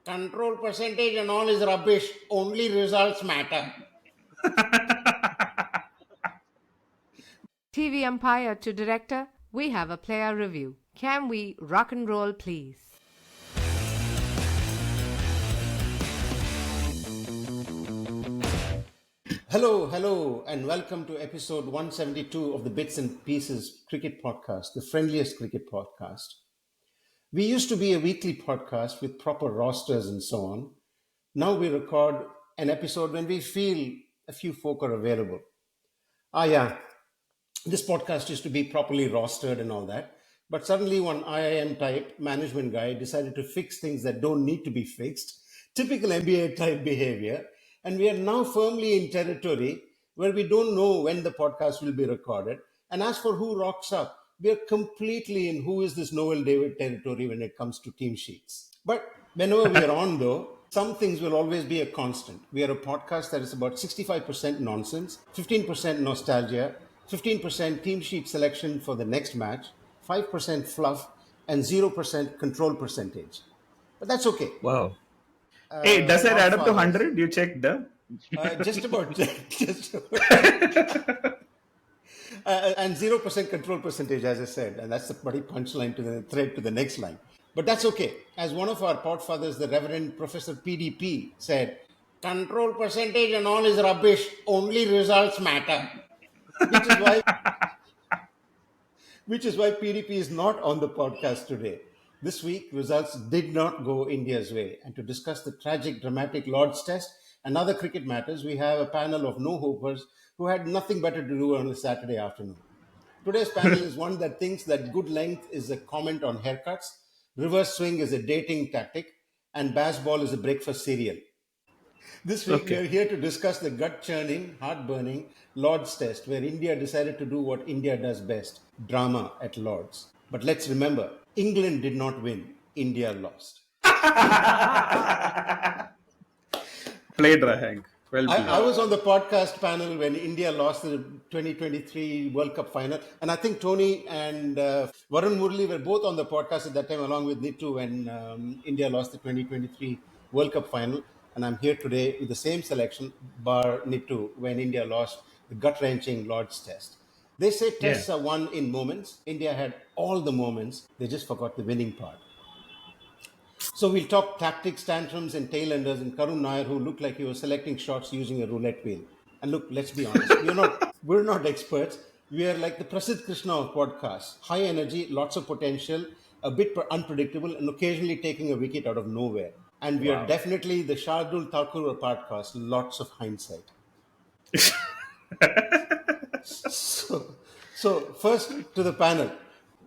Control percentage and all is rubbish. Only results matter. TV umpire to director, we have a player review. Can we rock and roll, please? Hello, and welcome to episode 172 of the Bits and Pieces Cricket Podcast, the friendliest cricket podcast. We used to be a weekly podcast with proper rosters and so on. Now we record an episode when we feel a few folk are available. Yeah, this podcast used to be properly rostered and all that. But suddenly, one IIM type management guy decided to fix things that don't need to be fixed. Typical MBA type behavior. And we are now firmly in territory where we don't know when the podcast will be recorded. And as for who rocks up, we are completely in who is this Noel David territory when it comes to team sheets. But whenever we are on, though, some things will always be a constant. We are a podcast that is about 65% nonsense, 15% nostalgia, 15% team sheet selection for the next match, 5% fluff, and 0% control percentage. But that's okay. Wow. Hey, does that add up to Godfathers. 100? You checked the? Just about. And 0% control percentage, as I said. And that's the bloody punchline to the thread to the next line. But that's okay. As one of our podfathers, the Reverend Professor PDP, said, control percentage and all is rubbish. Only results matter. Which is why PDP is not on the podcast today. This week, results did not go India's way. And to discuss the tragic, dramatic Lord's Test and other cricket matters, we have a panel of no-hopers who had nothing better to do on a Saturday afternoon. Today's panel is one that thinks that good length is a comment on haircuts, reverse swing is a dating tactic, and Bazball is a breakfast cereal. This week, we are here to discuss the gut-churning, heart-burning Lord's Test, where India decided to do what India does best, drama at Lord's. But let's remember, England did not win, India lost. Played, Hank. Well played. I was on the podcast panel when India lost the 2023 World Cup final. And I think Tony and Varun Murli were both on the podcast at that time, along with Nitu, when India lost the 2023 World Cup final. And I'm here today with the same selection, bar Nitu, when India lost the gut-wrenching Lord's Test. They say tests are won in moments. India had all the moments. They just forgot the winning part. So we'll talk tactics, tantrums, and tailenders, and Karun Nair, who looked like he was selecting shots using a roulette wheel. And look, let's be honest, we're not experts. We are like the Prasidh Krishna of podcasts. High energy, lots of potential, a bit unpredictable, and occasionally taking a wicket out of nowhere. And we are definitely the Shardul Thakur of podcast, lots of hindsight. So first to the panel.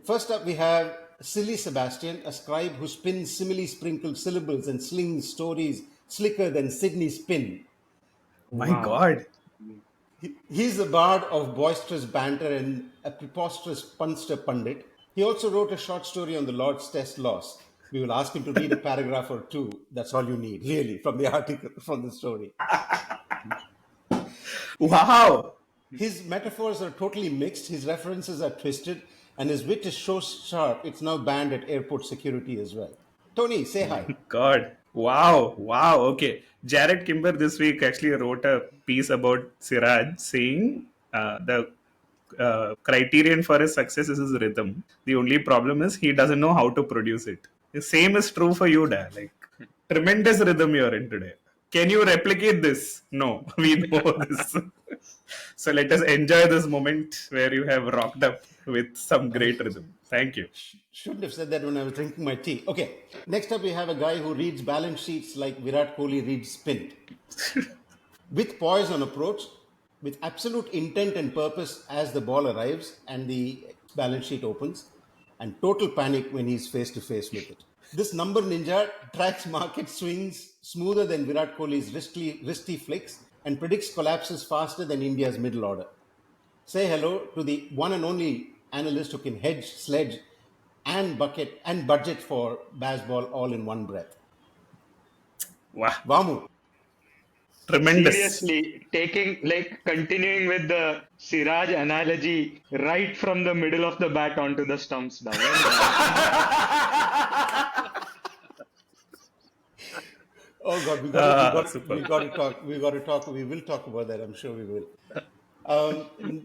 First up, we have Silly Sebastian, a scribe who spins simile-sprinkled syllables and slings stories slicker than Sydney spin. My God. He's the bard of boisterous banter and a preposterous punster pundit. He also wrote a short story on the Lord's Test loss. We will ask him to read a paragraph or two. That's all you need, really, from the article, from the story. Wow. His metaphors are totally mixed. His references are twisted. And his wit is so sharp, it's now banned at airport security as well. Tony, say hi. God. Wow. Okay. Jared Kimber this week actually wrote a piece about Siraj saying the criterion for his success is his rhythm. The only problem is he doesn't know how to produce it. The same is true for you, Dad. Like, tremendous rhythm you're in today. Can you replicate this? No, we know this. So let us enjoy this moment where you have rocked up with some great rhythm. Thank you. Shouldn't have said that when I was drinking my tea. Okay, next up we have a guy who reads balance sheets like Virat Kohli reads spin. With poise on approach, with absolute intent and purpose as the ball arrives and the balance sheet opens, and total panic when he's face to face with it. This number ninja tracks market swings smoother than Virat Kohli's wristy flicks and predicts collapses faster than India's middle order. Say hello to the one and only analyst who can hedge, sledge, and budget for Bazball all in one breath. Wow. VaMu. Tremendous. Seriously, continuing with the Siraj analogy right from the middle of the bat onto the stumps. Oh God, we got to, we got, Super. we got to talk. We got to talk. We will talk about that. I'm sure we will.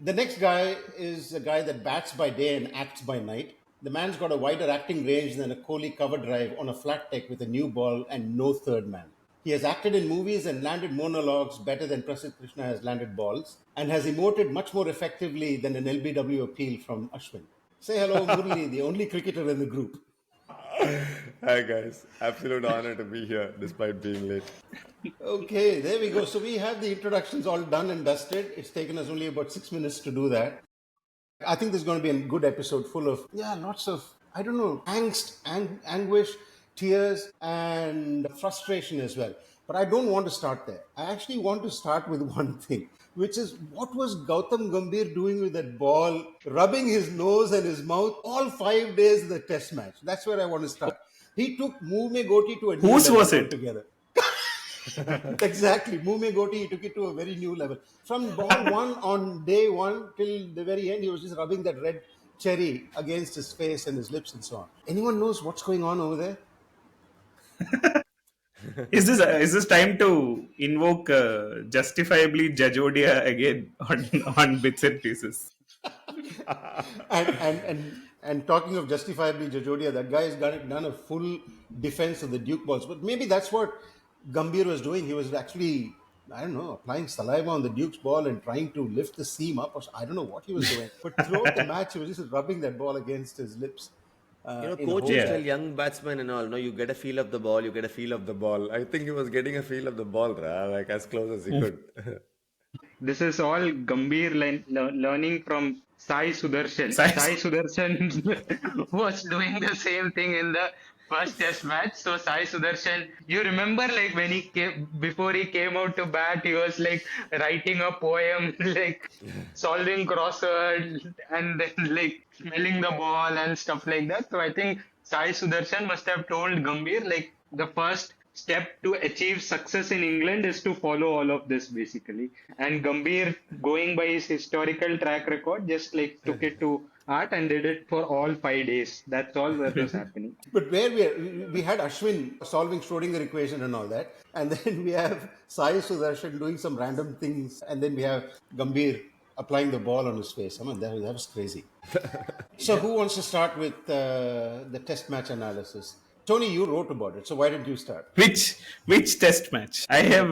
The next guy is a guy that bats by day and acts by night. The man's got a wider acting range than a Kohli cover drive on a flat deck with a new ball and no third man. He has acted in movies and landed monologues better than Prasidh Krishna has landed balls, and has emoted much more effectively than an LBW appeal from Ashwin. Say hello, Murli, the only cricketer in the group. Hi guys, absolute honor to be here despite being late. Okay, there we go. So we have the introductions all done and dusted. It's taken us only about 6 minutes to do that. I think there's going to be a good episode full of, lots of, I don't know, angst, anguish, tears, and frustration as well. But I don't want to start there. I actually want to start with one thing, which is what was Gautam Gambhir doing with that ball, rubbing his nose and his mouth all 5 days of the test match? That's where I want to start. He took Mume Goti to a new Whose level was it? altogether. Exactly. Mume Goti, he took it to a very new level. From ball one on day one till the very end, he was just rubbing that red cherry against his face and his lips and so on. Anyone knows what's going on over there? Is this time to invoke justifiably Jadeja again on bits and pieces? And talking of justifiably Jadeja, that guy has done a full defense of the Duke balls. But maybe that's what Gambhir was doing. He was actually, I don't know, applying saliva on the Duke's ball and trying to lift the seam up. Or I don't know what he was doing. But throughout the match, he was just rubbing that ball against his lips. Coaches tell young batsmen and all, no, you get a feel of the ball, you get a feel of the ball. I think he was getting a feel of the ball, like as close as he could. This is all Gambhir learning from Sai Sudarshan. Sai- Sai Sudarshan was doing the same thing in the first test match. So Sai Sudarshan, you remember like when he came, before he came out to bat, he was like writing a poem, like solving crossword and then like smelling the ball and stuff like that. So I think Sai Sudarshan must have told Gambhir like the first step to achieve success in England is to follow all of this basically. And Gambhir, going by his historical track record, just like took it to heart and did it for all 5 days. That's all that was happening. But where we had Ashwin solving Schrodinger equation and all that, and then we have Sai Sudarshan doing some random things, and then we have Gambhir applying the ball on his face. I mean, that was crazy. So who wants to start with the test match analysis? Tony, you wrote about it, so why did you start? Which test match? I have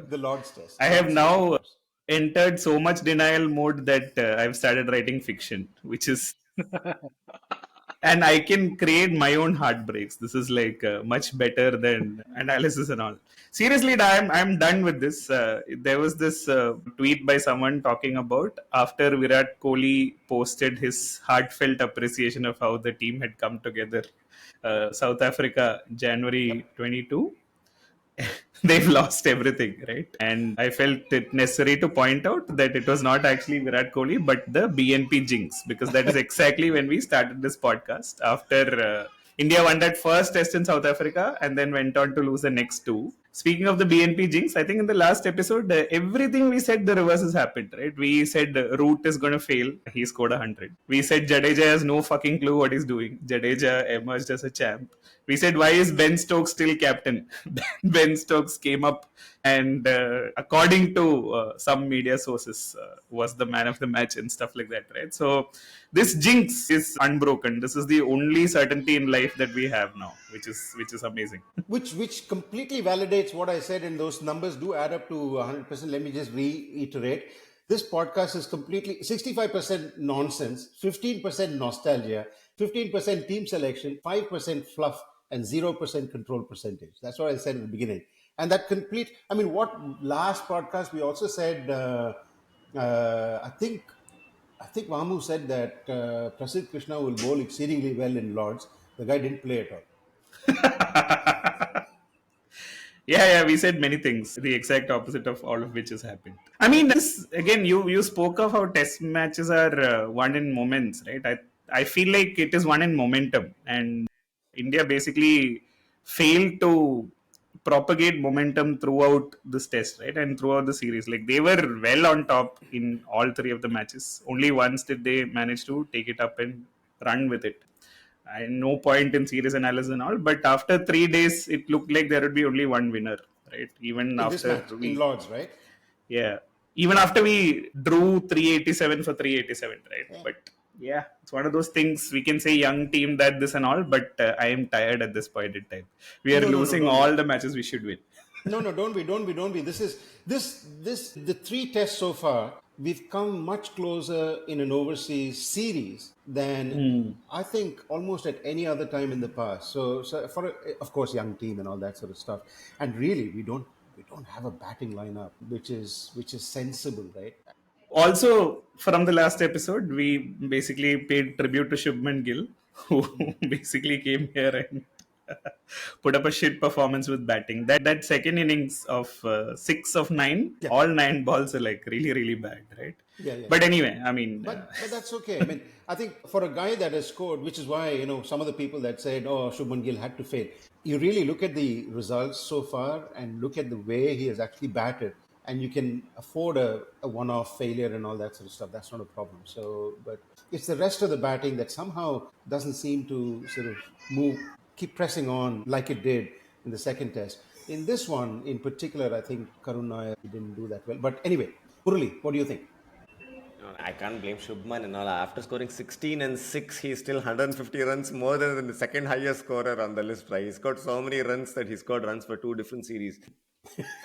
The Lord's Test. I have now entered so much denial mode that I've started writing fiction, which is and I can create my own heartbreaks. This is like much better than analysis and all. Seriously, I'm done with this. There was this tweet by someone talking about after Virat Kohli posted his heartfelt appreciation of how the team had come together. South Africa, January 22. They've lost everything, right? And I felt it necessary to point out that it was not actually Virat Kohli, but the BNP jinx, because that is exactly when we started this podcast after India won that first test in South Africa and then went on to lose the next two. Speaking of the BNP jinx, I think in the last episode, everything we said, the reverse has happened, right? We said Root is going to fail. He scored 100. We said Jadeja has no fucking clue what he's doing. Jadeja emerged as a champ. We said, why is Ben Stokes still captain? Ben Stokes came up and according to some media sources was the man of the match and stuff like that, right? So this jinx is unbroken. This is the only certainty in life that we have now, which is amazing. Which completely validates what I said, and those numbers do add up to 100%. Let me just reiterate. This podcast is completely 65% nonsense, 15% nostalgia, 15% team selection, 5% fluff, and 0% control percentage. That's what I said at the beginning. And that what last podcast we also said, I think VaMu said that Prasidh Krishna will bowl exceedingly well in Lords. The guy didn't play at all. Yeah, we said many things. The exact opposite of all of which has happened. I mean, this again, you spoke of how test matches are won in moments, right? I feel like it is won in momentum, and India basically failed to propagate momentum throughout this test, right? And throughout the series. Like they were well on top in all three of the matches. Only once did they manage to take it up and run with it. And no point in serious analysis and all, but after 3 days, it looked like there would be only one winner. right? Even In this after match, in we, Lords, right? yeah, even after we drew 387 for 387, right? Yeah. But yeah, it's one of those things we can say young team that this and all, but I am tired at this point in time. We are No, losing don't be. all the matches we should win. No, don't be. This the three tests so far. We've come much closer in an overseas series than I think almost at any other time in the past. So for of course young team and all that sort of stuff. And really, we don't have a batting lineup which is sensible, right? Also, from the last episode, we basically paid tribute to Shubman Gill, who basically came here and put up a shit performance with batting. That second innings of 6 of 9, Yeah, all 9 balls are like really, really bad, right? yeah. But anyway, I mean, But that's okay. I mean, I think for a guy that has scored, which is why some of the people that said, "Oh, Shubman Gill had to fail," you really look at the results so far and look at the way he has actually batted, and you can afford a one-off failure and all that sort of stuff. That's not a problem. So, but it's the rest of the batting that somehow doesn't seem to sort of keep pressing on like it did in the second test. In this one, in particular, I think Karun Nair didn't do that well. But anyway, Murali, what do you think? I can't blame Shubman and all. After scoring 16 and 6, he's still 150 runs more than the second highest scorer on the list. Right? He scored so many runs that he scored runs for two different series.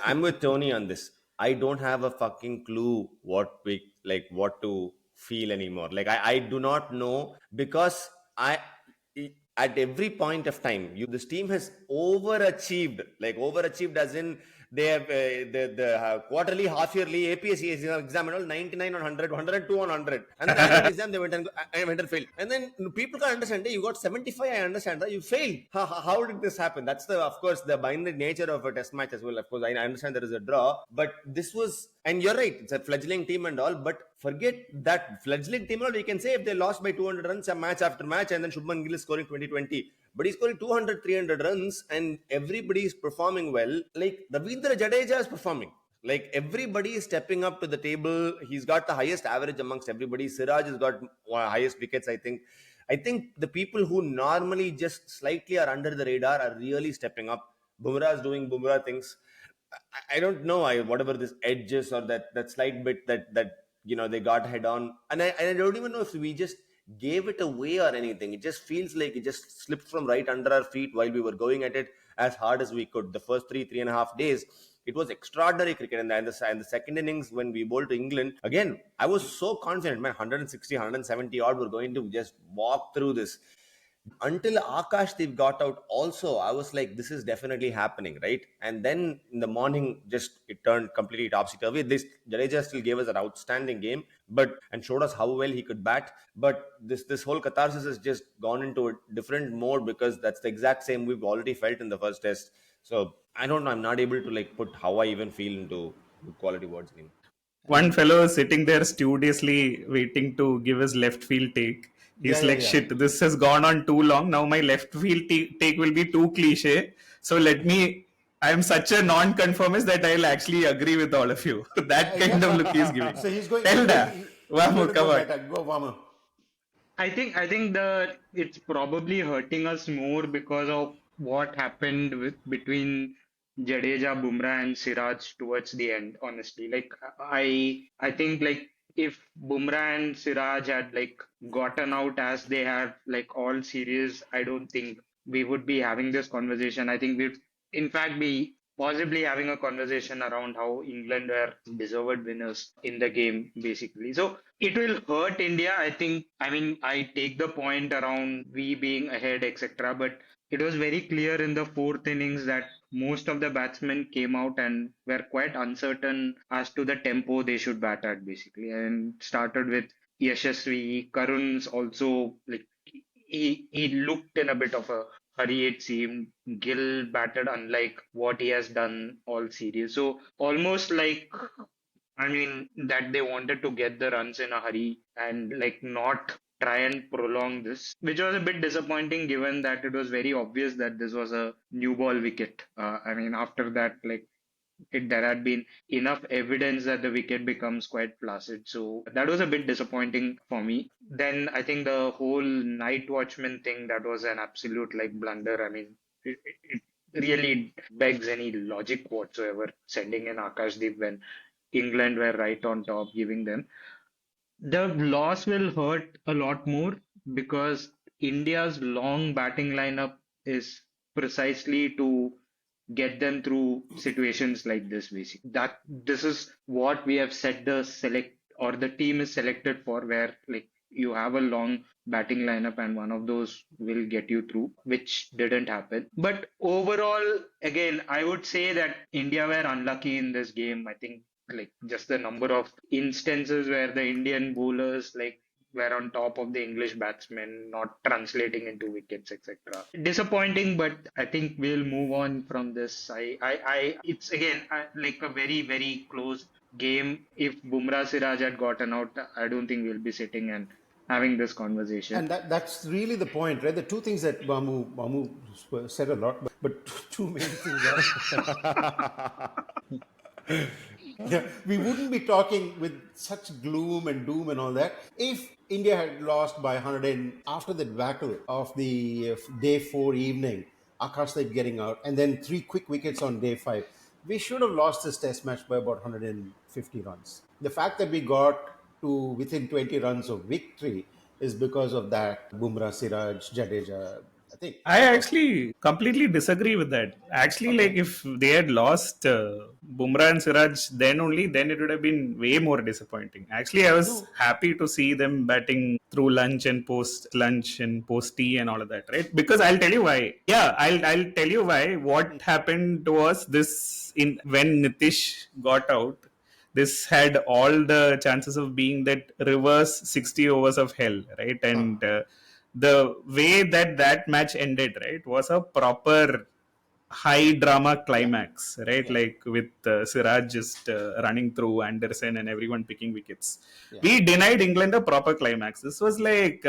I'm with Tony on this. I don't have a fucking clue what to feel anymore. Like I do not know because at every point of time, this team has overachieved. Like overachieved as in they have the quarterly, half yearly APSC exam and all 99 on 100, 102 on 100, and then annual exam they went and failed. And then people can understand. Hey, you got 75. I understand that you failed. How did this happen? That's of course the binary nature of a test match as well. Of course, I understand there is a draw, but this was, and you're right, it's a fledgling team and all. But forget that fledgling team. We can say if they lost by 200 runs a match after match, and then Shubman Gill is scoring 2020. But he's scoring 200, 300 runs, and everybody is performing well. Like Ravindra Jadeja is performing. Like everybody is stepping up to the table. He's got the highest average amongst everybody. Siraj has got highest wickets, I think. I think the people who normally just slightly are under the radar are really stepping up. Bumrah is doing Bumrah things. I don't know. Whatever this edges or that slight bit that they got head on, and I don't even know if we just gave it away or anything. It just feels like it just slipped from right under our feet while we were going at it as hard as we could. The first 3.5 days, it was extraordinary cricket. And the second innings, when we bowled to England, again, I was so confident, man, 160, 170 odd, were going to just walk through this. Until Akash Deep got out also, I was like, this is definitely happening, right? And then in the morning, just it turned completely topsy-turvy. This Jadeja still gave us an outstanding game, and showed us how well he could bat. But this whole catharsis has just gone into a different mode because that's the exact same we've already felt in the first test. So I don't know. I'm not able to put how I even feel into good quality words anymore. one fellow sitting there studiously waiting to give his left field take. He's like, Yeah. shit, this has gone on too long. Now my left field take will be too cliche. So I'm such a non-conformist that I'll actually agree with all of you. That kind of look he's giving. So he's going. Tell that. He's going Vamu, to come go on. better. Go, Vama. I think it's probably hurting us more because of what happened between Jadeja, Bumrah, and Siraj towards the end. Honestly, I think if Bumrah and Siraj had gotten out as they have all series, I don't think we would be having this conversation. I think we'd in fact be possibly having a conversation around how England were deserved winners in the game, basically. So it will hurt India. I mean, I take the point around we being ahead, etc. But it was very clear in the fourth innings that most of the batsmen came out and were quite uncertain as to the tempo they should bat at, basically. And started with Yashasvi. Karun's also he looked in a bit of a hurry, it seemed. Gill batted unlike what he has done all series. So almost I mean, that they wanted to get the runs in a hurry and not try and prolong this, which was a bit disappointing given that it was very obvious that this was a new ball wicket. I mean, after that, there had been enough evidence that the wicket becomes quite placid. So that was a bit disappointing for me. Then I think the whole night watchman thing, that was an absolute blunder. I mean, it really begs any logic whatsoever, sending in Akashdeep when England were right on top, giving them. The loss will hurt a lot more because India's long batting lineup is precisely to get them through situations like this, basically. That this is what we have set the select or the team is selected for, where like you have a long batting lineup and one of those will get you through, which didn't happen. But overall, again, I would say that India were unlucky in this game. I think like just the number of instances where the Indian bowlers like were on top of the English batsmen, not translating into wickets, etc. Disappointing, but I think we'll move on from this. It's again like a very, very close game. If Bumrah Siraj had gotten out, I don't think we'll be sitting and having this conversation. And that's really the point, right? The two things that VaMu said a lot, but two main things are. Yeah, we wouldn't be talking with such gloom and doom and all that if India had lost by 100 after the debacle of the day 4 evening, Akashdeep getting out, and then 3 quick wickets on day 5. We should have lost this test match by about 150 runs. The fact that we got to within 20 runs of victory is because of that Bumrah, Siraj, Jadeja, I think. I actually completely disagree with that. Actually, like if they had lost Bumrah and Siraj, then it would have been way more disappointing. Actually, I was happy to see them batting through lunch and post tea and all of that, right? Because I'll tell you why. Yeah, I'll tell you why. What happened to us this in when Nitish got out. This had all the chances of being that reverse 60 overs of hell, right? And the way that match ended, right, was a proper high drama climax, right? Yeah. Like with Siraj just running through Anderson and everyone picking wickets. Yeah. We denied England a proper climax. This was like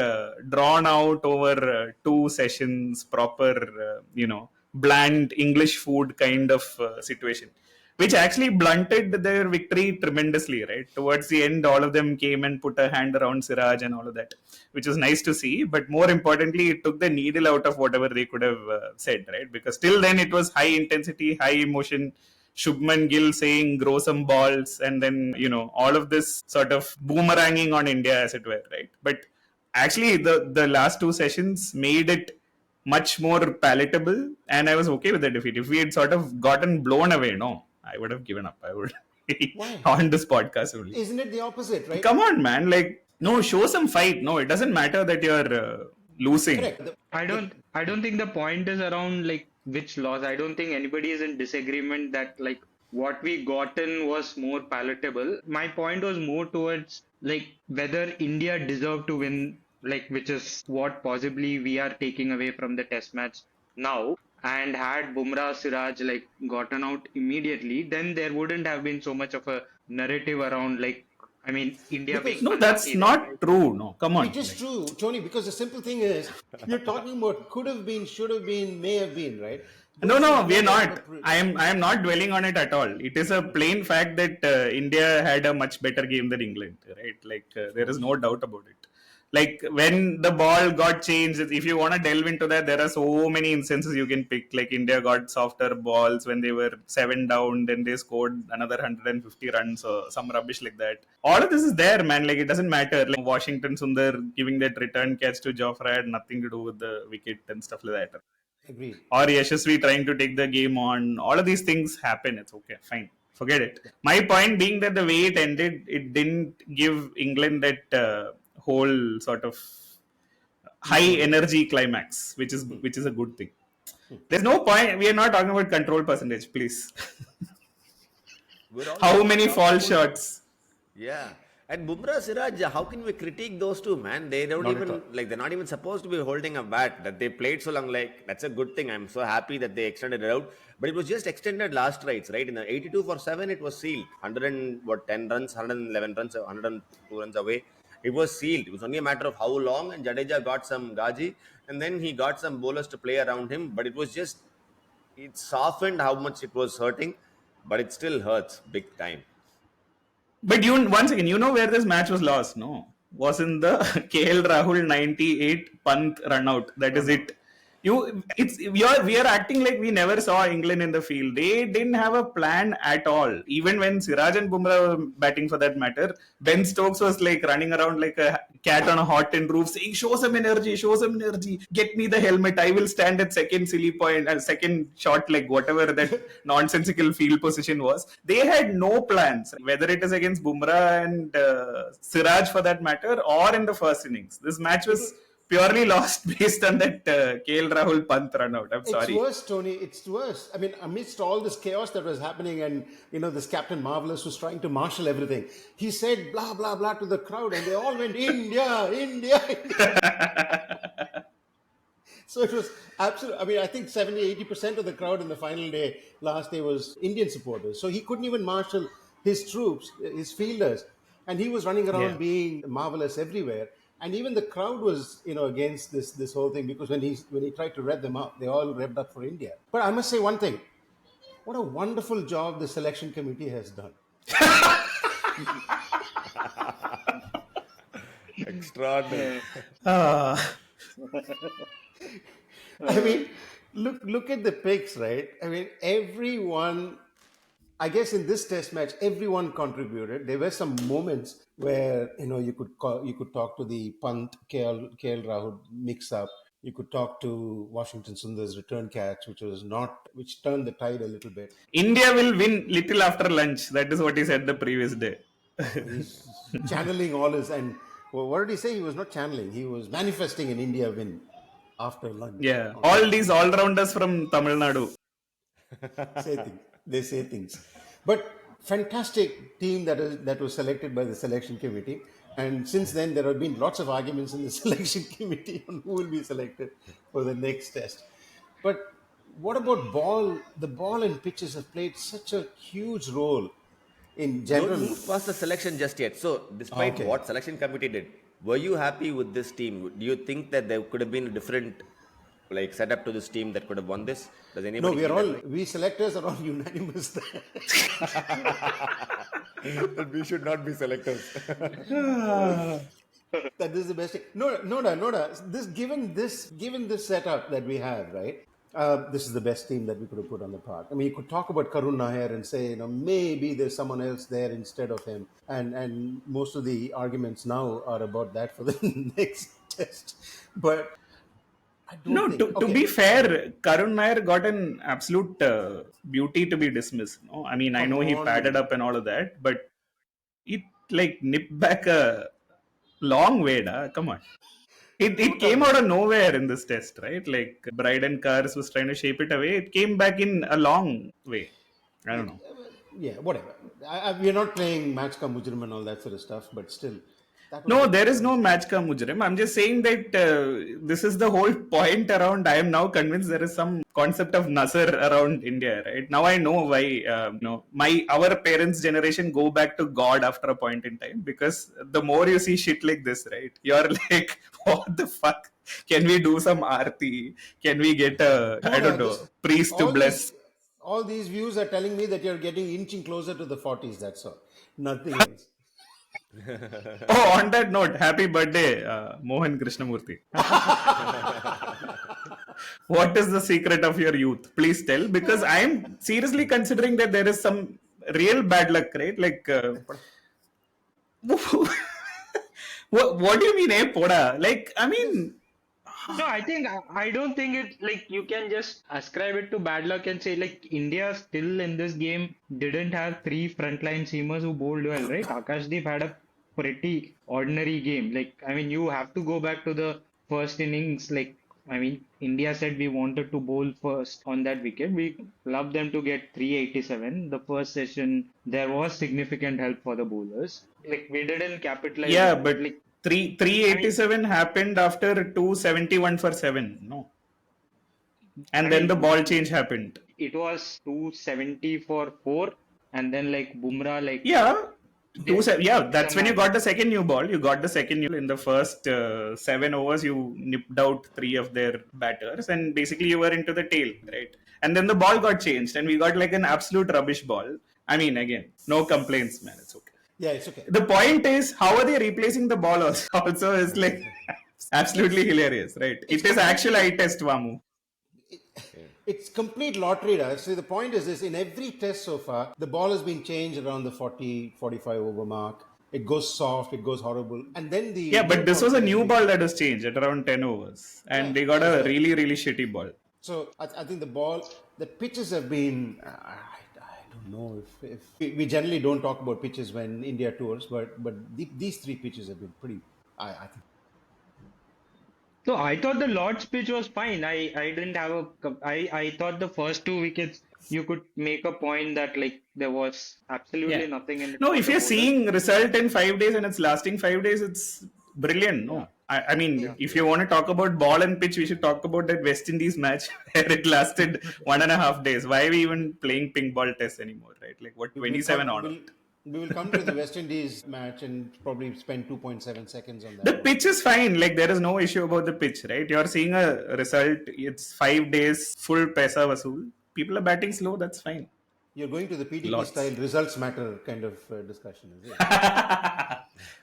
drawn out over 2 sessions, proper, bland English food kind of situation, which actually blunted their victory tremendously, right? Towards the end, all of them came and put a hand around Siraj and all of that, which was nice to see. But more importantly, it took the needle out of whatever they could have said, right? Because till then, it was high intensity, high emotion. Shubman Gill saying grow some balls, and then all of this sort of boomeranging on India, as it were, right? But actually, the last 2 sessions made it much more palatable, and I was okay with the defeat. If we had sort of gotten blown away, no, I would have given up. I would Why? on this podcast only. Isn't it the opposite, right? Come on, man! Like, no, show some fight. No, it doesn't matter that you're losing. Correct. I don't think the point is around like which loss. I don't think anybody is in disagreement that like what we gotten was more palatable. My point was more towards like whether India deserved to win, like which is what possibly we are taking away from the test match now. And had Bumrah Siraj like gotten out immediately, then there wouldn't have been so much of a narrative around like I mean India Because- being No, that's unlucky, not right? true. No, come on. It is true, Tony, because the simple thing is, you're talking about could have been, should have been, may have been, right? No, Those we are things not. appropriate. I am not dwelling on it at all. It is a plain fact that India had a much better game than England, right? Like there is no doubt about it. Like when the ball got changed, if you want to delve into that, there are so many instances you can pick. Like India got softer balls when they were 7 down, then they scored another 150 runs or some rubbish like that. All of this is there, man. Like it doesn't matter. Like Washington Sundar giving that return catch to Joffrey had nothing to do with the wicket and stuff like that. Agreed. Or Yashasvi trying to take the game on. All of these things happen. It's okay, fine. Forget it. My point being that the way it ended, it didn't give England that whole sort of high energy climax, which is a good thing. There's no point. We are not talking about control percentage, please. We're all How many talking fall about- shots? Yeah. And Bumrah Siraj, how can we critique those two, man? They don't Not at even all. like they're not even supposed to be holding a bat. That they played so long, like that's a good thing. I'm so happy that they extended it out. But it was just extended last rights, right? In the 82 for 7, it was sealed. 10 runs, 111 runs, 102 runs away. It was sealed. It was only a matter of how long, and Jadeja got some gaji, and then he got some bowlers to play around him. But it was just it softened how much it was hurting, but it still hurts big time. But once again, you know where this match was lost, no? Was in the KL Rahul 98 Pant run out. That is it. We are acting like we never saw England in the field. They didn't have a plan at all. Even when Siraj and Bumrah were batting, for that matter, Ben Stokes was like running around like a cat on a hot tin roof saying, show some energy, get me the helmet, I will stand at second silly point and second shot, like whatever that nonsensical field position was. They had no plans, whether it is against Bumrah and Siraj for that matter, or in the first innings. This match was purely lost based on that KL Rahul Pant run out. I'm sorry. It's worse, Tony. It's worse. I mean, amidst all this chaos that was happening, and this Captain Marvelous was trying to marshal everything. He said blah blah blah to the crowd, and they all went India, India. So it was absolute. I mean, I think 70-80% of the crowd in the final day, last day, was Indian supporters. So he couldn't even marshal his troops, his fielders, and he was running around being marvelous everywhere. And even the crowd was, against this whole thing, because when he tried to rev them up, they all revved up for India. But I must say one thing: what a wonderful job the selection committee has done. Extraordinary. I mean, look at the picks, right? I mean, everyone. I guess in this test match, everyone contributed. There were some moments where you could talk to the Pant KL Rahul mix up. You could talk to Washington Sundar's return catch, which turned the tide a little bit. India will win little after lunch. That is what he said the previous day. He's channeling all his, and what did he say? He was not channeling. He was manifesting an India win after lunch. Yeah, all these all-rounders from Tamil Nadu. They say things. But fantastic team that was selected by the selection committee. And since then, there have been lots of arguments in the selection committee on who will be selected for the next test. But what about ball? The ball and pitches have played such a huge role in general. Don't move past the selection just yet. So, despite what selection committee did, were you happy with this team? Do you think that there could have been a different setup to this team that could have won this? Does anybody? No, we selectors are all unanimous there. That we should not be selectors. That is the best thing. Noda. Given this setup that we have, right? This is the best team that we could have put on the park. I mean, you could talk about Karun Nair and say, maybe there's someone else there instead of him. And most of the arguments now are about that for the next test. But to be fair, Karun Nair got an absolute beauty to be dismissed. No? I mean, I know he padded up and all of that, but it nipped back a long way. Come on. It came out of nowhere in this test, right? Like Bryden Cars was trying to shape it away. It came back in a long way. I don't know. Yeah, whatever. We're not playing Match Ka Mujrim and all that sort of stuff, but still. No, there is no match ka mujrim. I'm just saying that this is the whole point around. I am now convinced there is some concept of Nasser around India, right? Now I know why our parents' generation go back to God after a point in time, because the more you see shit like this, right? You're like, what the fuck? Can we do some aarti? Can we get priest to bless? All these views are telling me that you're getting inching closer to the 40s. That's all. Nothing else. On that note, happy birthday, Mohan Krishnamurthy. What is the secret of your youth? Please tell, because I am seriously considering that there is some real bad luck, right? Like, what do you mean, poda? Like, I mean, No, I don't think it you can just ascribe it to bad luck and say India still in this game didn't have three frontline seamers who bowled well, right? Akashdeep had a pretty ordinary game. I mean, you have to go back to the first innings. I mean, India said we wanted to bowl first on that wicket. We loved them to get 387. The first session, there was significant help for the bowlers. We didn't capitalize. Yeah, but 387 happened after 271 for 7. No. And then the ball change happened. It was 270 for 4. And then Bumrah that's when you got the second new ball. You got the second new in the first 7 overs. You nipped out 3 of their batters, and basically you were into the tail, right? And then the ball got changed, and we got an absolute rubbish ball. I mean, again, no complaints, man. It's okay. Yeah, it's okay. The point is, how are they replacing the ball also is absolutely hilarious, right? It is actual eye test, VaMu. It's complete lottery. See, the point is this: in every test so far, the ball has been changed around the 40, 45 over mark. It goes soft, it goes horrible, and then the Yeah, new but this ball was a seems to new be ball that was changed at around 10 overs. And yeah, they got that's a right. really, really shitty ball. So I think the pitches have been. I don't know if we generally don't talk about pitches when India tours, but these three pitches have been pretty. I think. So I thought the Lord's pitch was fine. I didn't have I thought the first two wickets you could make a point that like there was Yeah. absolutely nothing in it No, for if the you're bowlers. seeing result in 5 days and it's lasting 5 days, it's brilliant. Yeah. No, I mean, Yeah. if you want to talk about ball and pitch, we should talk about that West Indies match where it lasted 1.5 days. Why are we even playing pink ball tests anymore, right? Like what, We'll 27 come. on? We will come to the West Indies match and probably spend 2.7 seconds on The that one. pitch is fine. Like there is no issue about the pitch, right? You're seeing a result. It's 5 days full pesa vasool. People are batting slow. That's fine. You're going to the PTP Lots. style results matter kind of discussion, is it?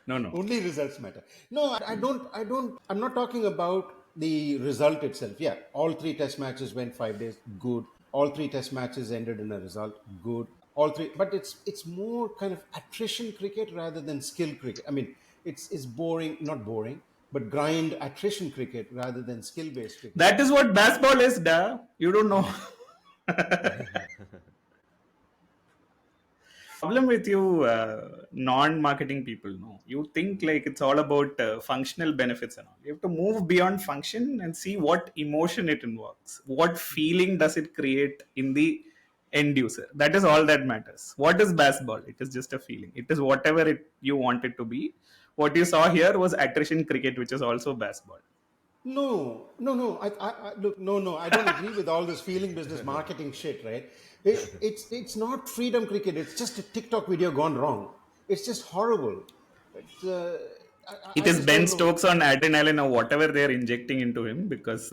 No, no. Only results matter. No, I don't. I'm not talking about the result itself. Yeah, all three test matches went 5 days. Good. All three test matches ended in a result. Good. All three, but it's more kind of attrition cricket rather than skill cricket. I mean, it's boring, not boring, but grind attrition cricket rather than skill based cricket. That is what Bazball is, da. You don't know. Problem with you non-marketing people, no, you think like it's all about functional benefits and all. You have to move beyond function and see what emotion it invokes, what feeling does it create in the end user. That is all that matters. What is Bazball? It is just a feeling. It is whatever you want it to be. What you saw here was attrition cricket, which is also Bazball. No. Look, no. I don't agree with all this feeling business marketing shit, right? It's not freedom cricket. It's just a TikTok video gone wrong. It's just horrible. It's, It I is just Ben don't know. Stokes on adrenaline or whatever they're injecting into him because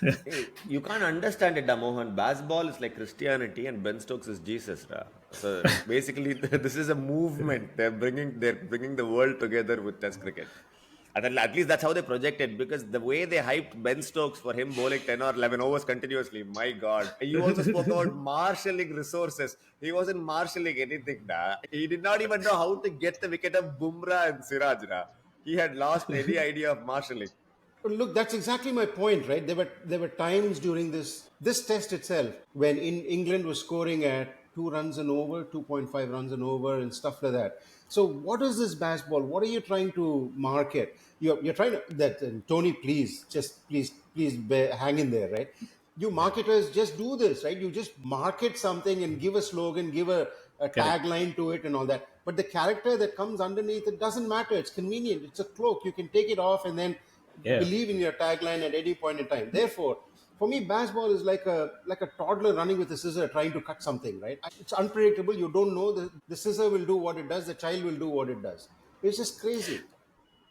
Hey, you can't understand it, Damohan. Bazball is like Christianity and Ben Stokes is Jesus, ra. So basically, this is a movement. They're bringing the world together with Test cricket. And at least that's how they project it, because the way they hyped Ben Stokes for him bowling 10 or 11 overs continuously, my God. You also spoke about marshalling resources. He wasn't marshalling anything, da. He did not even know how to get the wicket of Bumrah and Siraj, da. He had lost any idea of marshalling. Look, that's exactly my point, right? There were times during this test itself when England was scoring at 2 runs and over, 2.5 runs and over, and stuff like that. So, what is this Bazball? What are you trying to market? You're trying to that Tony, please hang in there, right? You marketers just do this, right? You just market something and give a slogan, give a correct. tagline to it and all that. But the character that comes underneath it doesn't matter. It's convenient. It's a cloak. You can take it off and then Yeah. believe in your tagline at any point in time. Therefore, for me, Bazball is like a toddler running with a scissor trying to cut something, right? It's unpredictable. You don't know the scissor will do what it does. The child will do what it does. It's just crazy.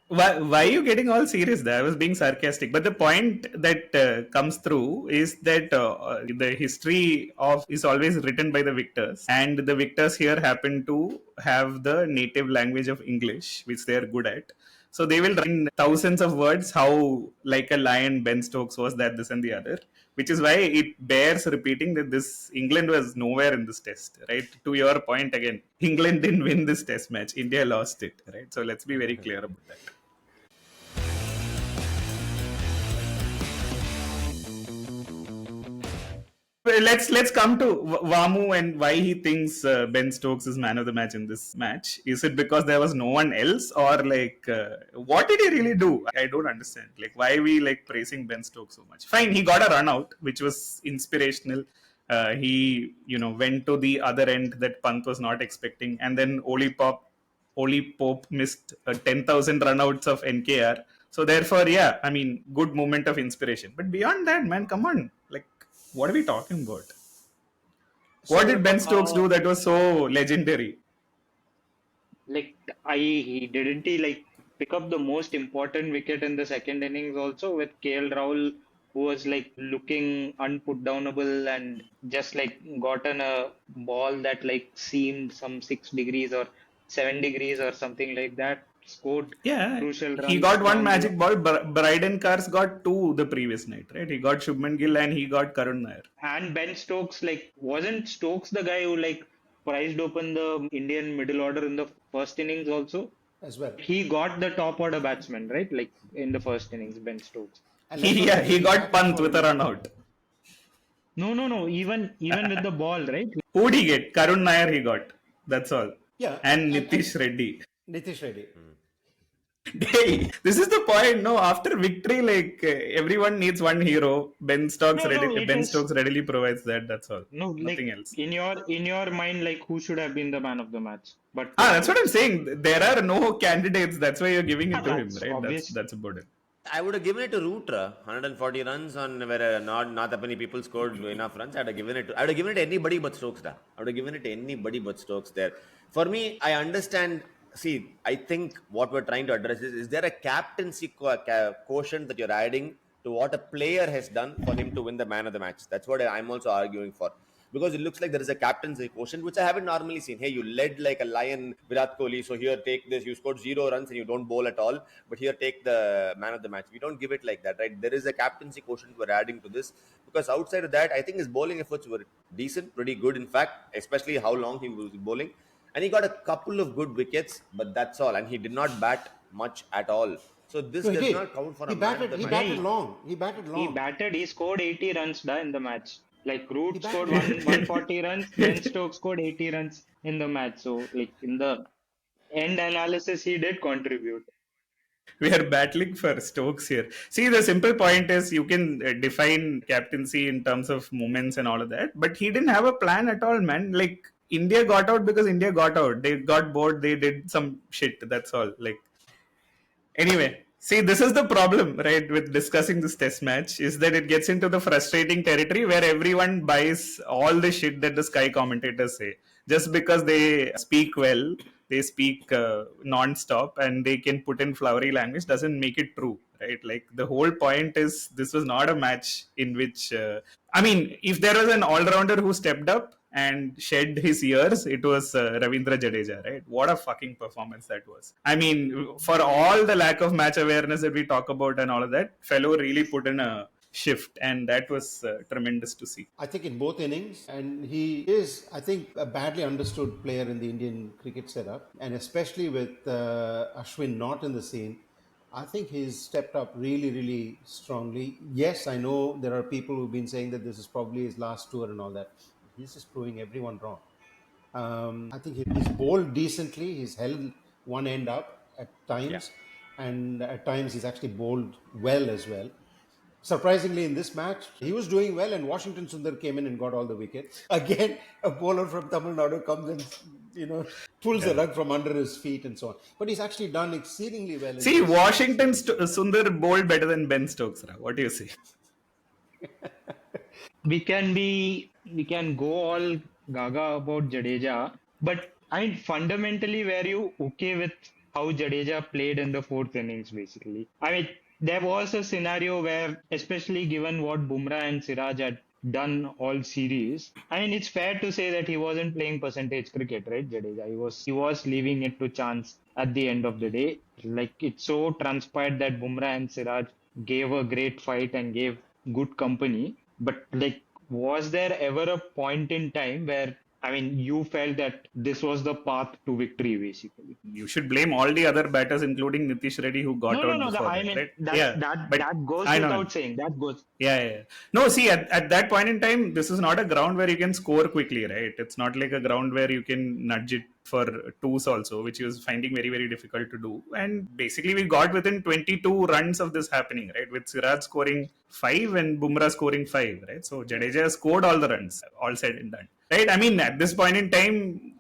Why are you getting all serious there? I was being sarcastic. But the point that comes through is that the history of is always written by the victors. And the victors here happen to have the native language of English, which they are good at. So they will write in thousands of words how, like a lion, Ben Stokes was that, this, and the other. Which is why it bears repeating that this England was nowhere in this test, right? To your point again, England didn't win this test match. India lost it, right? So let's be very clear about that. Well, let's come to VaMu and why he thinks Ben Stokes is man of the match in this match. Is it because there was no one else, or like what did he really do? I don't understand. Like why are we like praising Ben Stokes so much? Fine, he got a run out, which was inspirational. He went to the other end that Pant was not expecting, and then Oli Pope missed 10,000 runouts of NKR. So therefore, yeah, I mean, good moment of inspiration. But beyond that, man, come on, like. What are we talking about? What So, did Ben Stokes do that was so legendary? Like he like pick up the most important wicket in the second innings also with KL Rahul, who was like looking unputdownable and just like gotten a ball that like seemed some 6 degrees or 7 degrees or something like that. scored Yeah, crucial he runs got one down the. magic ball. Bryden Cars got two the previous night, right? He got Shubman Gill and he got Karun Nair. And Ben Stokes, like, wasn't Stokes the guy who like prized open the Indian middle order in the first innings also? as well. He got the top order batsman, right? Like in the first innings, Ben Stokes. And let's not Yeah, forget he he got batted Pant for with a India. run out. No. Even with the ball, right? Who'd he get? Karun Nair he got. That's all. Yeah, And and Nitish Reddy. Nitish Reddy. Hey, this is the point. No, after victory, like everyone needs one hero. No, it Ben is Stokes readily provides that. That's all. no Nothing like else. in your mind, like who should have been the man of the match? But That's what I'm saying. There are no candidates. That's why you're giving it to him, that's right? obvious. That's about it. I would have given it to Rootra, 140 runs on where not that many people scored enough runs. I would have given it to anybody but Stokes. Da. I would have given it to anybody but Stokes there. For me, I understand. See, I think what we're trying to address is there a captaincy quotient that you're adding to what a player has done for him to win the man of the match? That's what I'm also arguing for. Because it looks like there is a captaincy quotient, which I haven't normally seen. Hey, you led like a lion, Virat Kohli, so here, take this. You scored 0 runs and you don't bowl at all, but here, take the man of the match. We don't give it like that, right? There is a captaincy quotient we're adding to this, because outside of that, I think his bowling efforts were decent, pretty good, in fact, especially how long he was bowling. And he got a couple of good wickets, but that's all. And he did not bat much at all. So this No, he does did. not count for He a man of batted. the He match. batted long. He batted He long. batted. He scored 80 runs in the match. Like Root He scored batted. 140 runs. Ben Stokes scored 80 runs in the match. So like in the end analysis, he did contribute. We are battling for Stokes here. See, the simple point is you can define captaincy in terms of moments and all of that, but he didn't have a plan at all, man. Like, India got out because India got out. They got bored. They did some shit. That's all. Like, anyway, see, this is the problem, right, with discussing this test match, is that it gets into the frustrating territory where everyone buys all the shit that the Sky commentators say. Just because they speak well, they speak non-stop, and they can put in flowery language doesn't make it true, right? Like, the whole point is this was not a match in which... I mean, if there was an all-rounder who stepped up and shed his ears, it was Ravindra Jadeja, right? What a fucking performance that was. I mean, for all the lack of match awareness that we talk about and all of that, fellow really put in a shift, and that was tremendous to see. I think in both innings, and he is, I think, a badly understood player in the Indian cricket setup, and especially with Ashwin not in the scene. I think he's stepped up really, really strongly. Yes, I know there are people who've been saying that this is probably his last tour and all that. He's just proving everyone wrong. I think he's bowled decently. He's held one end up at times, and at times he's actually bowled well as well. Surprisingly, in this match, he was doing well, and Washington Sundar came in and got all the wickets. Again, a bowler from Tamil Nadu comes and pulls the rug from under his feet and so on. But he's actually done exceedingly well. See, Washington Sundar bowled better than Ben Stokes. What do you say? We can go all gaga about Jadeja, but I mean fundamentally, were you okay with how Jadeja played in the fourth innings? Basically, I mean there was a scenario where, especially given what Bumrah and Siraj had done all series, I mean it's fair to say that he wasn't playing percentage cricket, right? Jadeja, he was leaving it to chance at the end of the day. Like it so transpired that Bumrah and Siraj gave a great fight and gave good company. But like, was there ever a point in time where, I mean, you felt that this was the path to victory, basically? You should blame all the other batters, including Nitish Reddy, who got out No. before I that, mean, right? that goes I know. without saying. That goes. Yeah. No, see, at that point in time, this is not a ground where you can score quickly, right? It's not like a ground where you can nudge it for twos also, which he was finding very, very difficult to do. And basically, we got within 22 runs of this happening, right? With Siraj scoring 5 and Bumrah scoring 5, right? So Jadeja scored all the runs, all said and done, right? I mean, at this point in time,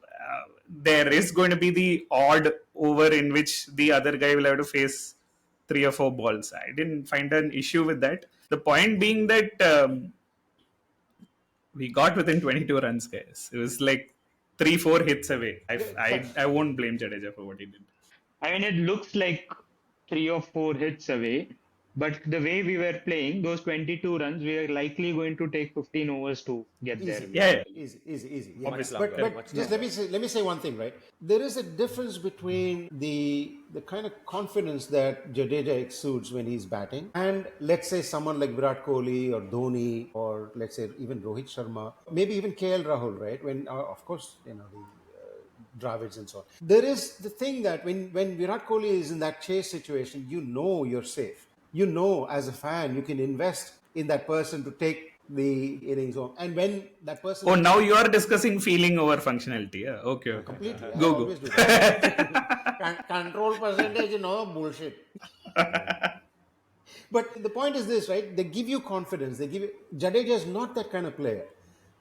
there is going to be the odd over in which the other guy will have to face 3 or 4 balls. I didn't find an issue with that. The point being that we got within 22 runs, guys. It was like 3-4 hits away. I won't blame Jadeja for what he did. I mean, it looks like 3 or 4 hits away, But the way we were playing, those 22 runs, we are likely going to take 15 overs to get there. Easy. Yeah, yeah. Easy. Yeah. Much Obviously. longer, But much just longer. let me say one thing, right? There is a difference between the kind of confidence that Jadeja exudes when he's batting, and let's say someone like Virat Kohli or Dhoni, or let's say even Rohit Sharma, maybe even KL Rahul, right? When of course the Dravids and so on. There is the thing that when Virat Kohli is in that chase situation, you know you're safe. You know, as a fan, you can invest in that person to take the innings home. And when that person Oh, now you are discussing feeling over functionality. Yeah. Okay. completely, I Go. always do that. Control percentage, bullshit. But the point is this, right? They give you confidence. They give you. Jadeja is not that kind of player.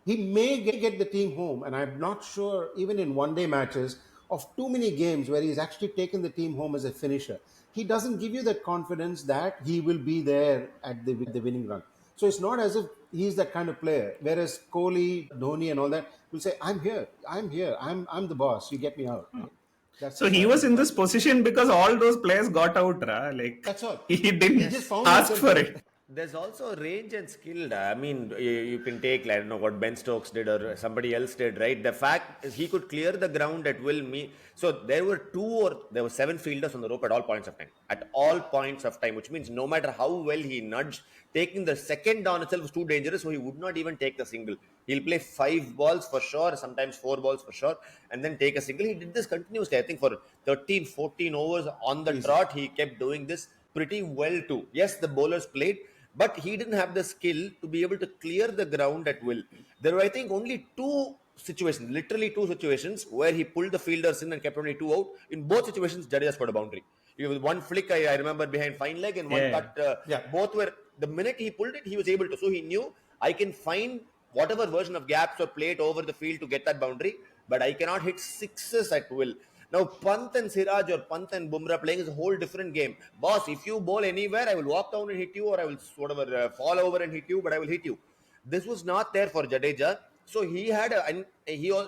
He may get the team home, and I'm not sure, even in one-day matches, of too many games where he's actually taken the team home as a finisher. He doesn't give you that confidence that he will be there at the winning run. So it's not as if he's that kind of player. Whereas Kohli, Dhoni, and all that will say, "I'm here. I'm the boss. You get me out." Right? So he was in this position because all those players got out, Like That's all. he didn't He just found ask himself for there. it. There's also range and skill. I mean, you can take, I don't know what Ben Stokes did or somebody else did, right? The fact is he could clear the ground at will. So there were 7 fielders on the rope at all points of time. At all points of time, which means no matter how well he nudged, taking the second down itself was too dangerous, so he would not even take the single. He'll play 5 balls for sure, sometimes 4 balls for sure, and then take a single. He did this continuously, I think, for 13, 14 overs on the trot. He kept doing this pretty well too. Yes, the bowlers played, but he didn't have the skill to be able to clear the ground at will. There were, I think, only 2 situations, literally 2 situations, where he pulled the fielders in and kept only 2 out. In both situations, Jadeja scored a boundary. With one flick, I remember, behind fine leg, and one Yeah. cut. Yeah. Both were, the minute he pulled it, he was able to. So he knew, I can find whatever version of gaps or plate over the field to get that boundary, but I cannot hit sixes at will. Now, Pant and Siraj or Pant and Bumrah playing is a whole different game. Boss, if you bowl anywhere, I will walk down and hit you, or I will fall over and hit you, but I will hit you. This was not there for Jadeja. So he had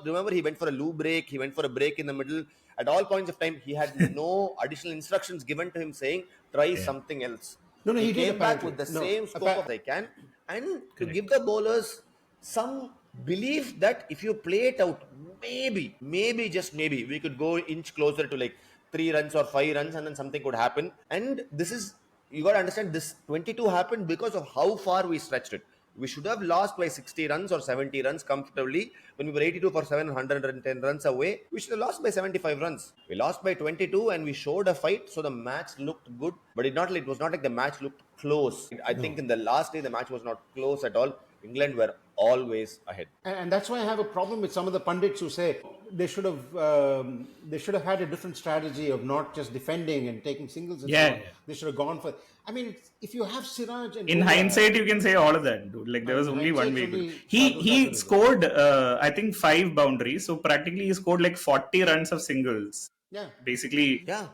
remember, he went for a loo break, he went for a break in the middle. At all points of time, he had no additional instructions given to him saying, try Yeah. something else. No, He he did came back apparently. with the No, same scope of I can, and to Correct. give the bowlers some belief that if you play it out, maybe, just maybe, we could go inch closer to like 3 runs or 5 runs, and then something could happen. And this is, you got to understand, this 22 happened because of how far we stretched it. We should have lost by 60 runs or 70 runs comfortably. When we were 82 for 710 runs away, we should have lost by 75 runs. We lost by 22 and we showed a fight, so the match looked good, but it was not like the match looked close. I think in the last day, the match was not close at all. England were always ahead. And that's why I have a problem with some of the pundits who say they should have had a different strategy of not just defending and taking singles and so on. Yeah. They should have gone for. I mean, if you have Siraj and In Bumrah, hindsight, you can say all of that, dude. Like there was In only one hindsight, way. only He Fazul scored, I think, 5 boundaries. So practically, he scored like 40 runs of singles. yeah, Basically, Yeah.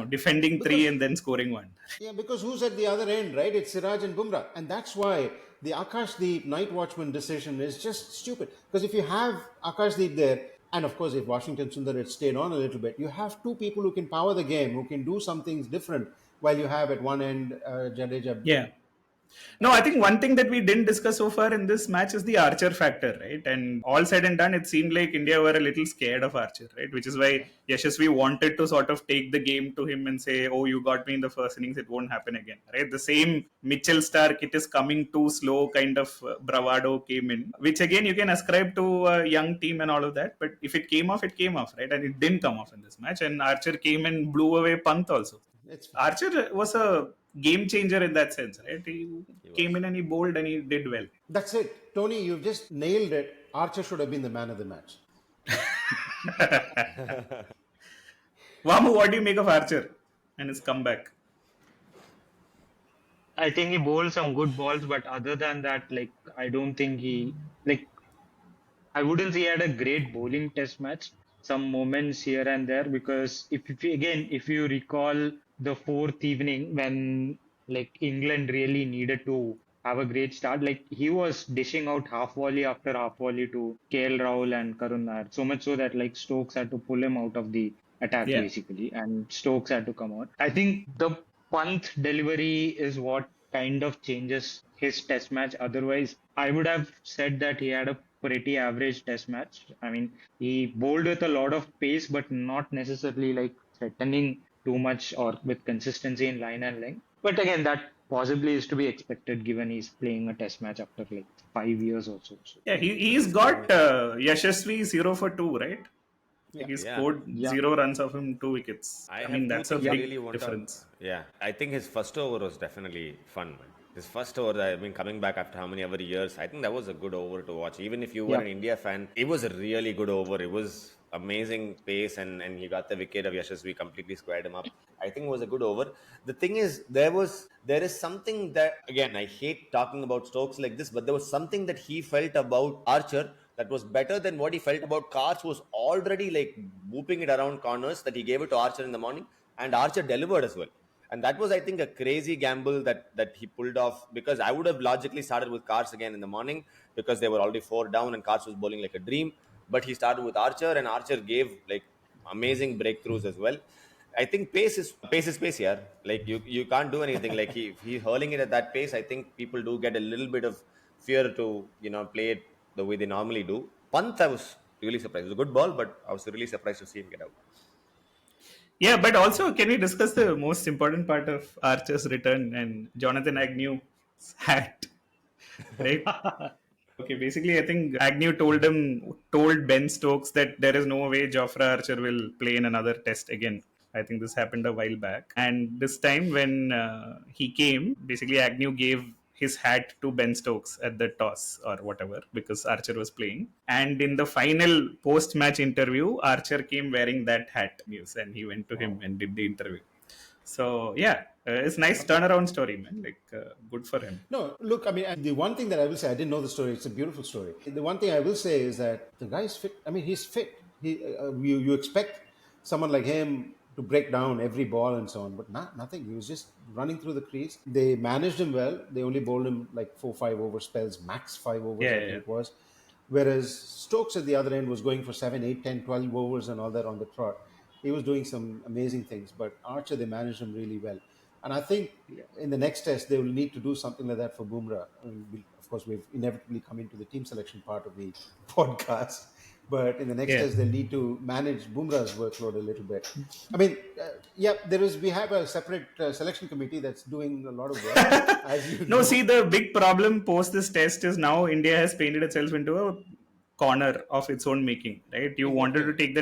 defending 3 and then scoring 1. yeah, because who's at the other end, right? It's Siraj and Bumrah, and that's why the Akashdeep night watchman decision is just stupid. Because if you have Akashdeep there, and of course, if Washington Sundar had stayed on a little bit, you have 2 people who can power the game, who can do some things different, while you have at one end Jadeja. Yeah. No, I think one thing that we didn't discuss so far in this match is the Archer factor, right? And all said and done, it seemed like India were a little scared of Archer, right? Which is why Yashasvi wanted to sort of take the game to him and say, oh, you got me in the first innings, it won't happen again, right? The same Mitchell Stark, it is coming too slow kind of bravado came in, which again you can ascribe to a young team and all of that. But if it came off, right? And it didn't come off in this match. And Archer came and blew away Pant also. It's Archer was a game changer in that sense, right? He came in and he bowled and he did well. That's it, Tony. You've just nailed it. Archer should have been the man of the match. VaMu, what do you make of Archer and his comeback? I think he bowled some good balls, but other than that, like, I don't think I wouldn't say he had a great bowling test match. Some moments here and there, because if you recall the 4th evening when like England really needed to have a great start, like he was dishing out half volley after half volley to KL Rahul and Karun Nair, so much so that like Stokes had to pull him out of the attack Yeah. basically, and Stokes had to come out. I think the Pant delivery is what kind of changes his test match. Otherwise, I would have said that he had a pretty average test match. I mean, he bowled with a lot of pace, but not necessarily like threatening too much or with consistency in line and length. But again, that possibly is to be expected given he's playing a test match after like 5 years or so. So Yeah, he's got Yashasvi 0 for 2, right? Yeah. He Yeah. scored yeah, 0 runs of him, 2 wickets. I I have mean, two that's a things I big really want difference. to. Yeah, I think his first over was definitely fun, man. His first over, I mean, coming back after how many ever years, I think that was a good over to watch. Even if you were yeah. an India fan, it was a really good over. It was amazing pace, and he got the wicket of Yashasvi, completely squared him up. I think it was a good over. The thing is, there is something that, again, I hate talking about Stokes like this, but there was something that he felt about Archer that was better than what he felt about Cars, who was already like whooping it around corners, that he gave it to Archer in the morning, and Archer delivered as well. And that was, I think, a crazy gamble that he pulled off, because I would have logically started with Cars again in the morning because they were already 4 down and Cars was bowling like a dream. But he started with Archer, and Archer gave like amazing breakthroughs as well. I think pace is pace, yeah. Like you can't do anything. Like if he's hurling it at that pace, I think people do get a little bit of fear to play it the way they normally do. Pant, I was really surprised. It was a good ball, but I was really surprised to see him get out. Yeah, but also, can we discuss the most important part of Archer's return and Jonathan Agnew's hat? Right? Okay, basically, I think Agnew told Ben Stokes that there is no way Jofra Archer will play in another test again. I think this happened a while back. And this time, when he came, basically, Agnew gave his hat to Ben Stokes at the toss or whatever, because Archer was playing. And in the final post match interview, Archer came wearing that hat, and he went to him and did the interview. So, yeah, it's nice turnaround story, man. Like, good for him. No, look, I mean, the one thing that I will say, I didn't know the story. It's a beautiful story. The one thing I will say is that the guy's fit. I mean, he's fit. You expect someone like him to break down every ball and so on, but nothing. He was just running through the crease. They managed him well. They only bowled him like 4-5 over spells, max 5 overs, I think it was. Whereas Stokes at the other end was going for 7, 8, 10, 12 overs and all that on the trot. He was doing some amazing things, but Archer, they managed him really well. And I think in the next test, they will need to do something like that for Bumrah. I mean, of course, we've inevitably come into the team selection part of the podcast. But in the next test, they'll need to manage Bumrah's workload a little bit. I mean, we have a separate selection committee that's doing a lot of work. As you No, see, the big problem post this test is now India has painted itself into a corner of its own making, right? You wanted to take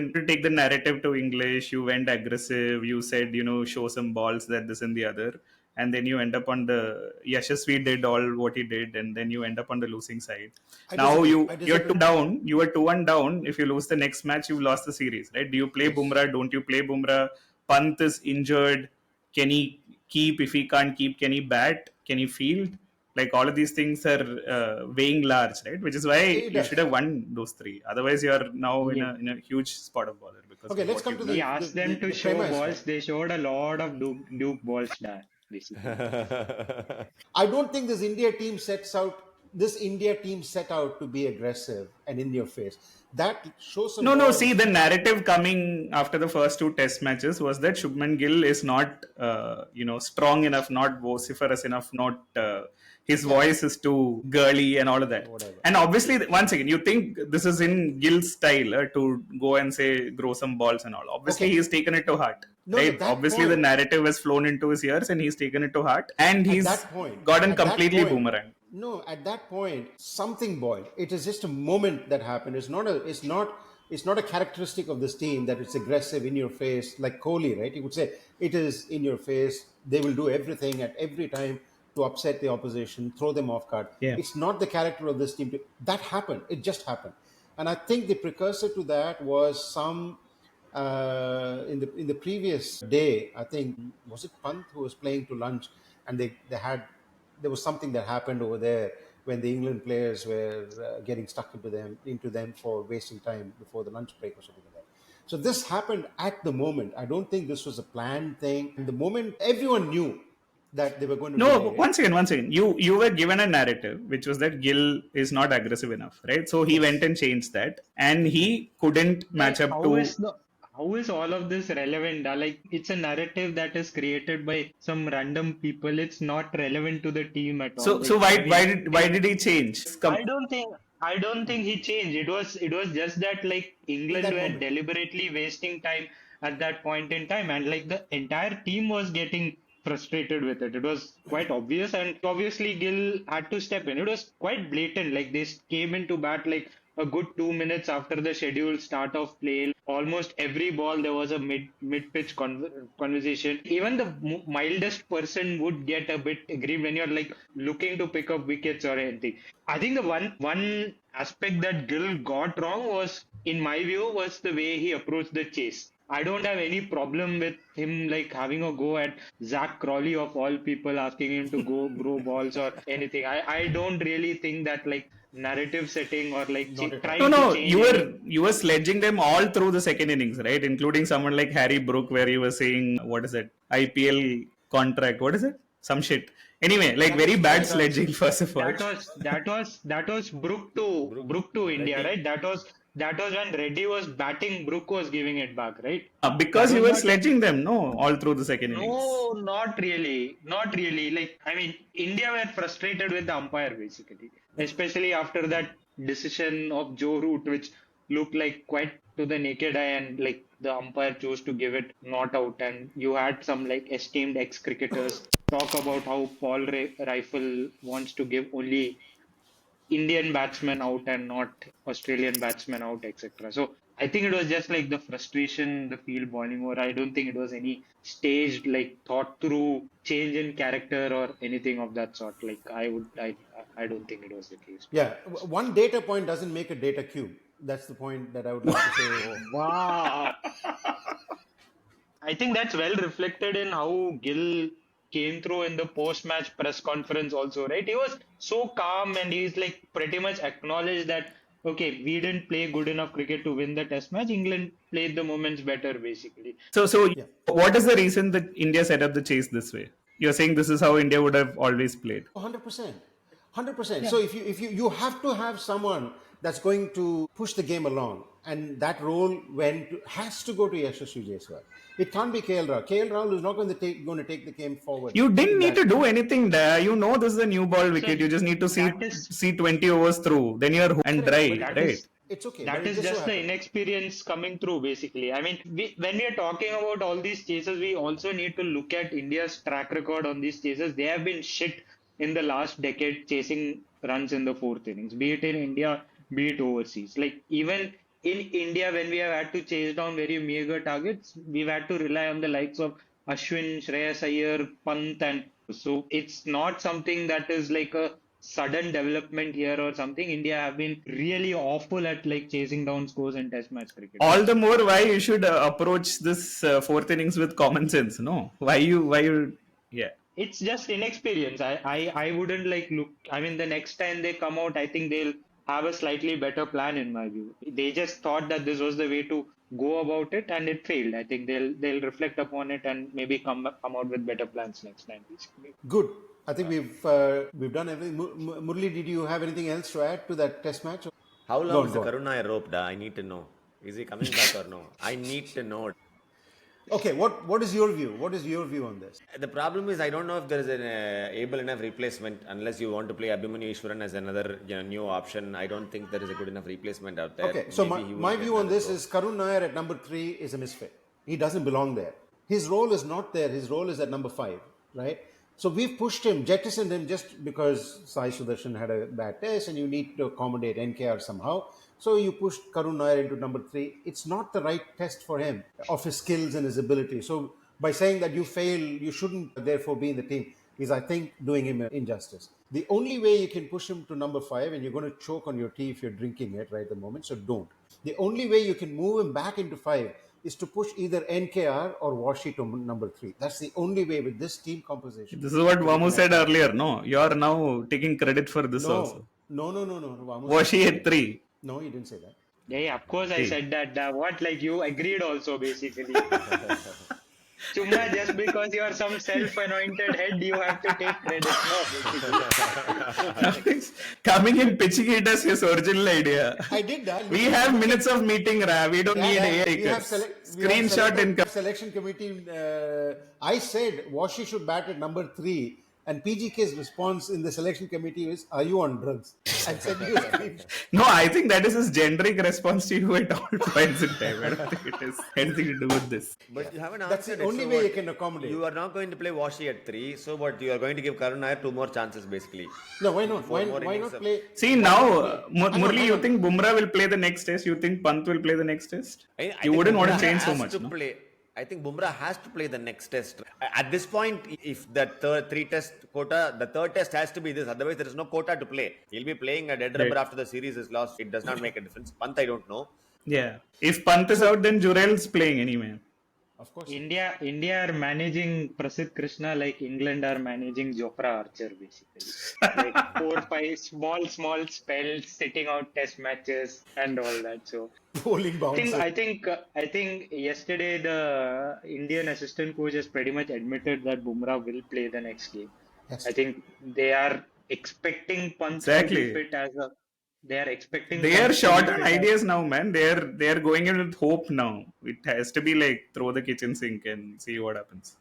the narrative to English. You went aggressive. You said, show some balls, that, this, and the other. And then you end up on the Yashasvi did all what he did, and then you end up on the losing side. You're 2 down. You are 2-1 down. If you lose the next match, you've lost the series, right? Do you play Bumrah? Don't you play Bumrah? Pant is injured. Can he keep? If he can't keep, can he bat? Can he field? Like, all of these things are weighing large, right? Which is why you should have won those 3. Otherwise, you are now in a huge spot of bother. Because let's come to He asked them to show premise. balls. They showed a lot of Duke balls there, basically. I don't think this India team set out to be aggressive and in your face. That shows some. No. See, the narrative coming after the first 2 test matches was that Shubman Gill is not, strong enough, not vociferous enough, not. His voice is too girly and all of that. Whatever. And obviously, once again, you think this is in Gill's style to go and say, grow some balls and all. Obviously, he's taken it to heart. No, right? Obviously, the narrative has flown into his ears and he's taken it to heart. And he's gotten completely boomerang. No, at that point, something boiled. It is just a moment that happened. It's not a characteristic of this team that it's aggressive, in your face, like Kohli, right? You would say it is in your face. They will do everything at every time to upset the opposition, throw them off guard. Yeah. It's not the character of this team. That happened. It just happened. And I think the precursor to that was some in the previous day. I think, was it Pant who was playing to lunch, and there was something that happened over there when the England players were getting stuck into them for wasting time before the lunch break or something like that. So this happened at the moment. I don't think this was a planned thing. In the moment, everyone knew that they were going to. No, once again, you were given a narrative which was that Gill is not aggressive enough, right? So he went and changed that, and he couldn't match up to. how is all of this relevant? Like, it's a narrative that is created by some random people. It's not relevant to the team at all. So Like, I mean, why did he change? I don't think he changed. It was just that like In England that were moment. deliberately wasting time at that point in time, and like the entire team was getting frustrated with it. It was quite obvious, and obviously Gill had to step in. It was quite blatant. Like they came into bat like a good 2 minutes after the scheduled start of play. Almost every ball there was a mid pitch conversation. Even the mildest person would get a bit aggrieved when you're like looking to pick up wickets or anything. I think the one aspect that Gill got wrong was, in my view, was the way he approached the chase. I don't have any problem with him like having a go at Zach Crawley of all people, asking him to go grow balls or anything. I don't really think that like narrative setting or like Not at all. No, trying to no, change any. you were sledging them all through the second innings, right? Including someone like Harry Brook, where you were saying, what is it? IPL contract, what is it? Some shit. Anyway, like That very was bad Jadeja. sledging, first of all. That was Brook to India, Reddy. right? That was when Reddy was batting, Brook was giving it back, right? That Because you was were not. sledging them, no, all through the second innings. No, not really. Not really. Like, I mean, India were frustrated with the umpire basically, especially after that decision of Joe Root, which looked like quite to the naked eye, and like the umpire chose to give it not out. And you had some like esteemed ex-cricketers talk about how Paul Rifle wants to give only Indian batsmen out and not Australian batsmen out, etc. So I think it was just like the frustration, the field boiling over. I don't think it was any staged, like thought through change in character or anything of that sort. Like I don't think it was the case. Yeah, one data point doesn't make a data cube. That's the point that I would like to say. Wow. I think that's well reflected in how Gill came through in the post-match press conference also, right? He was so calm and he's like pretty much acknowledged that, okay, we didn't play good enough cricket to win the test match. England played the moments better, basically. So Yeah, what is the reason that India set up the chase this way? You're saying this is how India would have always played. 100%. 100%. So if you have to have someone that's going to push the game along, and that role has to go to Yashasvi Jaiswal. It can't be KL Rahul. KL Rahul is not going to take the game forward. You didn't in need that. to do anything there. You know this is a new ball wicket. You just need to That is see 20 overs through. Then you're and Correct. dry, But that right? is It's okay. that But it is just so just the happened. inexperience coming through, basically. I mean, when we are talking about all these chases, we also need to look at India's track record on these chases. They have been shit in the last decade chasing runs in the fourth innings, be it in India, be it overseas. Like, even in India, when we have had to chase down very meager targets, we've had to rely on the likes of Ashwin, Shreyas Iyer, Pant, and so it's not something that is like a sudden development here or something. India have been really awful at like chasing down scores in Test match cricket. All the more why you should approach this fourth innings with common sense. No, yeah. It's just inexperience. I wouldn't like look. I mean, the next time they come out, I think they'll have a slightly better plan in my view. They just thought that this was the way to go about it, and it failed. I think they'll reflect upon it and maybe come out with better plans next time. Basically. Good. I think we've done everything. Murli, did you have anything else to add to that test match? How Go long on, is the go on. Karuna rope? Da? I need to know. Is he coming back or no? I need to know. Okay, what is your view? What is your view on this? The problem is I don't know if there is an able enough replacement unless you want to play Abhimanyu Ishwaran as another new option. I don't think there is a good enough replacement out there. Okay, so Maybe he will my get view on another this go. is Karun Nair at number 3 is a misfit. He doesn't belong there. His role is not there. His role is at number 5, right? So we've pushed him, jettisoned him just because Sai Sudarshan had a bad test and you need to accommodate NKR somehow. So you pushed Karun Nair into number 3. It's not the right test for him of his skills and his ability. So by saying that you fail, you shouldn't therefore be in the team is, I think, doing him an injustice. The only way you can push him to number 5, and you're going to choke on your tea if you're drinking it right at the moment, so don't. The only way you can move him back into 5 is to push either NKR or Washi to number 3. That's the only way with this team composition. This is what VaMu said earlier. No, you are now taking credit for this also. No. Vamu Was said- she at 3? No, he didn't say that. Yeah, of course I said that. What, like you agreed also basically. Chumma, just because you are some self-anointed head, you have to take credit. No, basically. Coming and pitching it as his original idea. I did that. We have minutes of meeting, Ra. We don't need AI takers. Screenshot income. Selection committee. I said Washi should bat at number 3, and PGK's response in the selection committee is, "Are you on drugs?" I said, "You screamed." No, I think that is his generic response to you at all points in time. I don't think it has anything to do with this. But you haven't That's answered the it. only So way what? you can accommodate. You are not going to play Washi at 3. So what? You are going to give Karun Nair 2 more chances, basically. No, why not? Four more Why innings not of- play? See, now, Murli, you think Bumrah will play the next test? You think Pant will play the next test? I You think wouldn't want to Bumrah change so has much, to no? play. I think Bumrah has to play the next test. At this point, if the three test quota, the third test has to be this. Otherwise, there is no quota to play. He'll be playing a dead rubber Right. after the series is lost. It does not make a difference. Pant, I don't know. Yeah. If Pant is out, then Jurel's playing anyway. Of course. India are managing Prasidh Krishna like England are managing Jofra Archer, basically. Like 4-5 small spells, sitting out test matches and all that. So Bowling bouncer. I think yesterday the Indian assistant coach has pretty much admitted that Bumrah will play the next game. Yes. I think they are expecting Pant Exactly. to be fit as a. They are expecting. They are Pant to short be on fit as- ideas now, man. They are going in with hope now. It has to be like throw the kitchen sink and see what happens.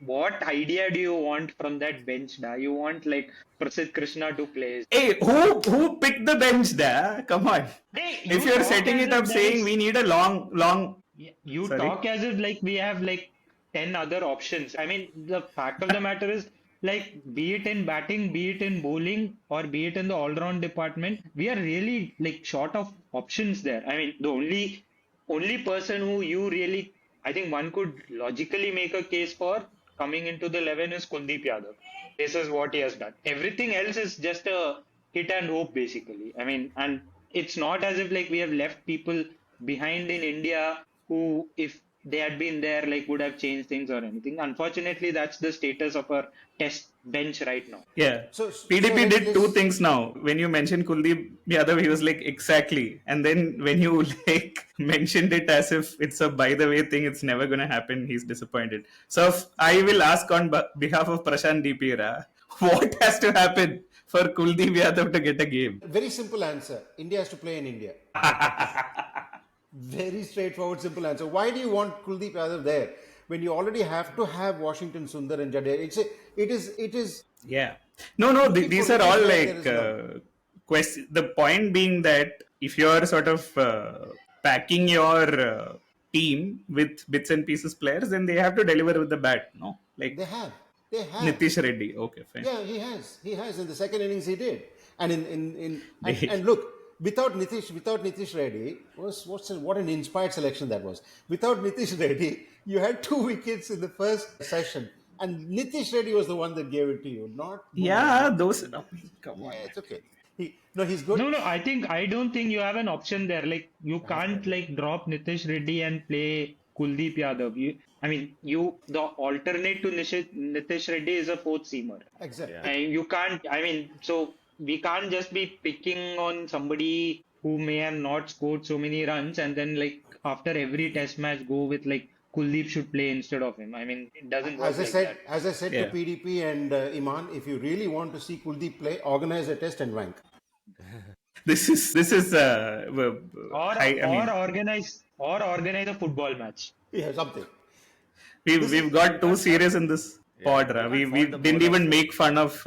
What idea do you want from that bench? Da? You want like Prasidh Krishna to play? Hey, who picked the bench there? Come on. Hey, If you you're talk setting as it if up there saying is- we need a long You Sorry? talk as if like we have like 10 other options. I mean, the fact of the matter is like be it in batting, be it in bowling, or be it in the all-round department, we are really like short of options there. I mean, the only person who you really, I think one could logically make a case for coming into the 11 is Kuldeep Yadav. This is what he has done. Everything else is just a hit and hope, basically. I mean, and it's not as if like we have left people behind in India who, if they had been there, like would have changed things or anything. Unfortunately, that's the status of our test bench right now. Yeah. So- PDP so did two let's- things now. When you mentioned Kuldeep Yadav, he was like, exactly. And then when you like mentioned it as if it's a by the way thing, it's never going to happen, he's disappointed. So I will ask on behalf of Prashant Dipira, what has to happen for Kuldeep Yadav to get a game? Very simple answer. India has to play in India. Very straightforward, simple answer. Why do you want Kuldeep Yadav there when you already have to have Washington Sundar and Jadeja? It is. Yeah. No, these are all like There the point being that if you're sort of packing your team with bits and pieces players, then they have to deliver with the bat, no? Like They have. Nitish Reddy. Okay, fine. Yeah, he has. In the second innings, he did. And and look, without Nitish Reddy, what an inspired selection that was. Without Nitish Reddy, you had 2 wickets in the first session, and Nitish Reddy was the one that gave it to you, not. Yeah, those. No, come on. Yeah, it's okay. He's good. No, I don't think you have an option there. Like you can't like drop Nitish Reddy and play Kuldeep Yadav. The alternate to Nitish Reddy is a fourth seamer. Exactly. And you can't. I mean, so we can't just be picking on somebody who may have not scored so many runs and then like after every test match go with like Kuldeep should play instead of him. I mean, it doesn't work like that. As I said Yeah. to PDP and Iman, if you really want to see Kuldeep play, organize a test and wank. This is Organize a football match. Yeah, something. we've got too serious in this pod. Ra. We didn't even make fun of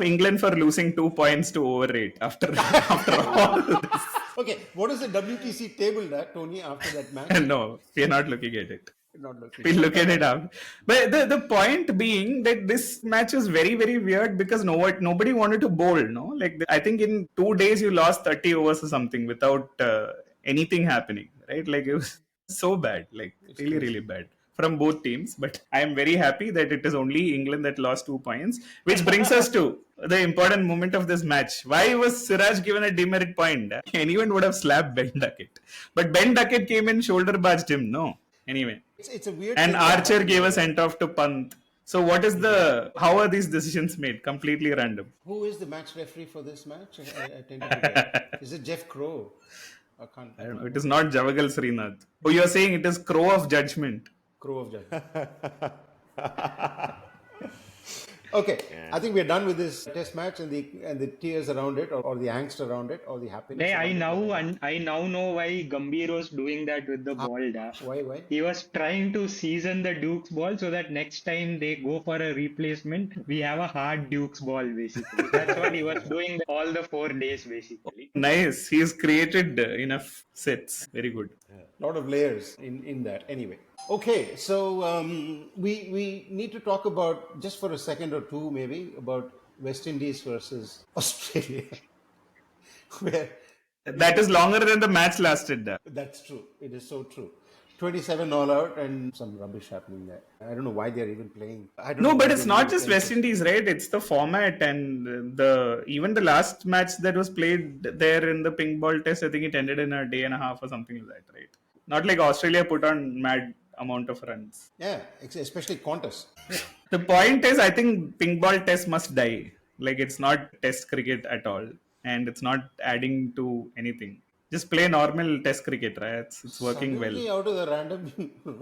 England for losing 2 points to overrate after all this. Okay, what is the WTC table, Tony, after that match? No, we're not looking at it. Not looking. We'll look at it up. But the point being that this match was very, very weird because nobody wanted to bowl, no? Like, I think in 2 days you lost 30 overs or something without anything happening, right? Like, it was so bad, like, really, really bad from both teams. But I am very happy that it is only England that lost 2 points, which brings us to the important moment of this match. Why was Siraj given a demerit point? Anyone would have slapped Ben Duckett. But Ben Duckett came in shoulder barged him, no? Anyway. It's a weird. And thing that Archer happened. gave a sent off to Pant. So how are these decisions made? Completely random. Who is the match referee for this match? I tend to forget. Is it Jeff Crow? I can't. I don't know. It is not Javagal Srinath. Oh, you're saying it is crow of judgment. Crow of judgment. Okay, I think we're done with this test match and the tears around it, or the angst around it, or the happiness Hey, around it. Whatever. I now know why Gambhir was doing that with the ball. Da. Why? Why? He was trying to season the Duke's ball so that next time they go for a replacement, we have a hard Duke's ball, basically. That's what he was doing all the 4 days, basically. Nice. He's created enough sets. Very good. Lot of layers in that. Anyway, okay. So we need to talk about, just for a second or two, maybe, about West Indies versus Australia, where That is longer than the match lasted. that's true. It is so true. 27 all out and some rubbish happening there. I don't know why they're even playing. I don't No, know but why it's they're not even just playing. West Indies, right? It's the format and the even the last match that was played there in the pink ball test. I think it ended in a day and a half or something like that, right? Not like Australia put on mad amount of runs. Yeah, especially Qantas. The point is, I think pink ball test must die. Like it's not test cricket at all, and it's not adding to anything. Just play normal test cricket, right? It's working well. Suddenly out of the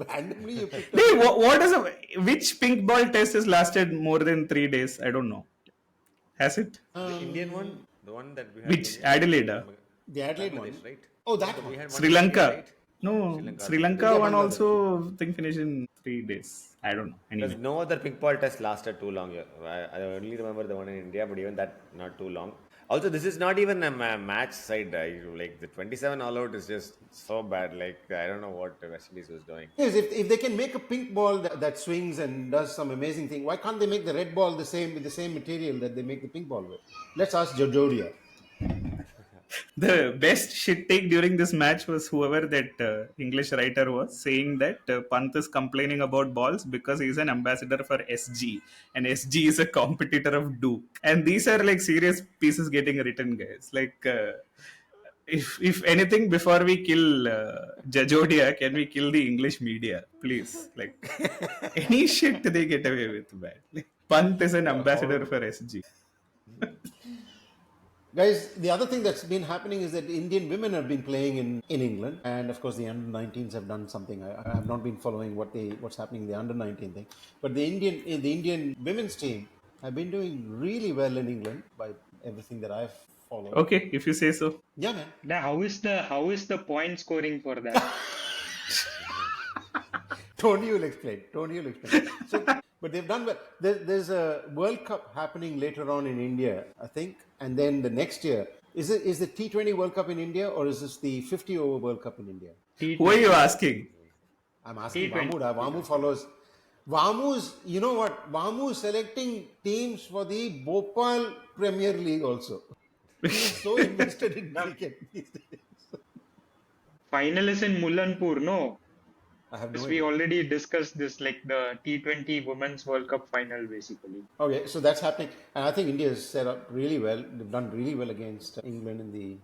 randomly you picked up. Hey, which pink ball test has lasted more than 3 days? I don't know. Has it? The Indian one, the one that we had. Which? in India? Adelaide? The Adelaide one. Bangladesh, right? Oh, that We one. had one Sri in India, Lanka. right? No, Sri Lanka. Sri Lanka India, one Bangladesh. also I think finished in 3 days. I don't know. Because Anyway. no other pink ball test lasted too long. I only remember the one in India, but even that not too long. Also, this is not even a match side. Like the 27 all out is just so bad. Like I don't know what the West Indies was doing. Yes, if they can make a pink ball that swings and does some amazing thing, why can't they make the red ball the same with the same material that they make the pink ball with? Let's ask Jadeja. The best shit take during this match was whoever that English writer was saying that Pant is complaining about balls because he's an ambassador for SG and SG is a competitor of Duke. And these are like serious pieces getting written, guys. Like, if anything, before we kill Jajodia, can we kill the English media, please? Like, any shit they get away with, man. Like, Pant is an ambassador for SG. Guys, the other thing that's been happening is that Indian women have been playing in England, and of course the under-19s have done something. I have not been following what's happening in the under-19 thing, but the Indian women's team have been doing really well in England by everything that I've followed. Okay, if you say so. Yeah, man. Now, how is the point scoring for that? Tony will explain. So, but they've done well. There's a World Cup happening later on in India, I think, and then the next year is the T20 World Cup in India, or is this the 50-over World Cup in India? Who are you asking? I'm asking T20. VaMu. VaMu follows. VaMu's, you know what? VaMu is selecting teams for the Bhopal Premier League also. He's so invested in cricket these days. Final is in Mullanpur, no? I have no Yes, idea. we already discussed this, like the T20 Women's World Cup final, basically. Okay, so that's happening, and I think India is set up really well. They've done really well against England in the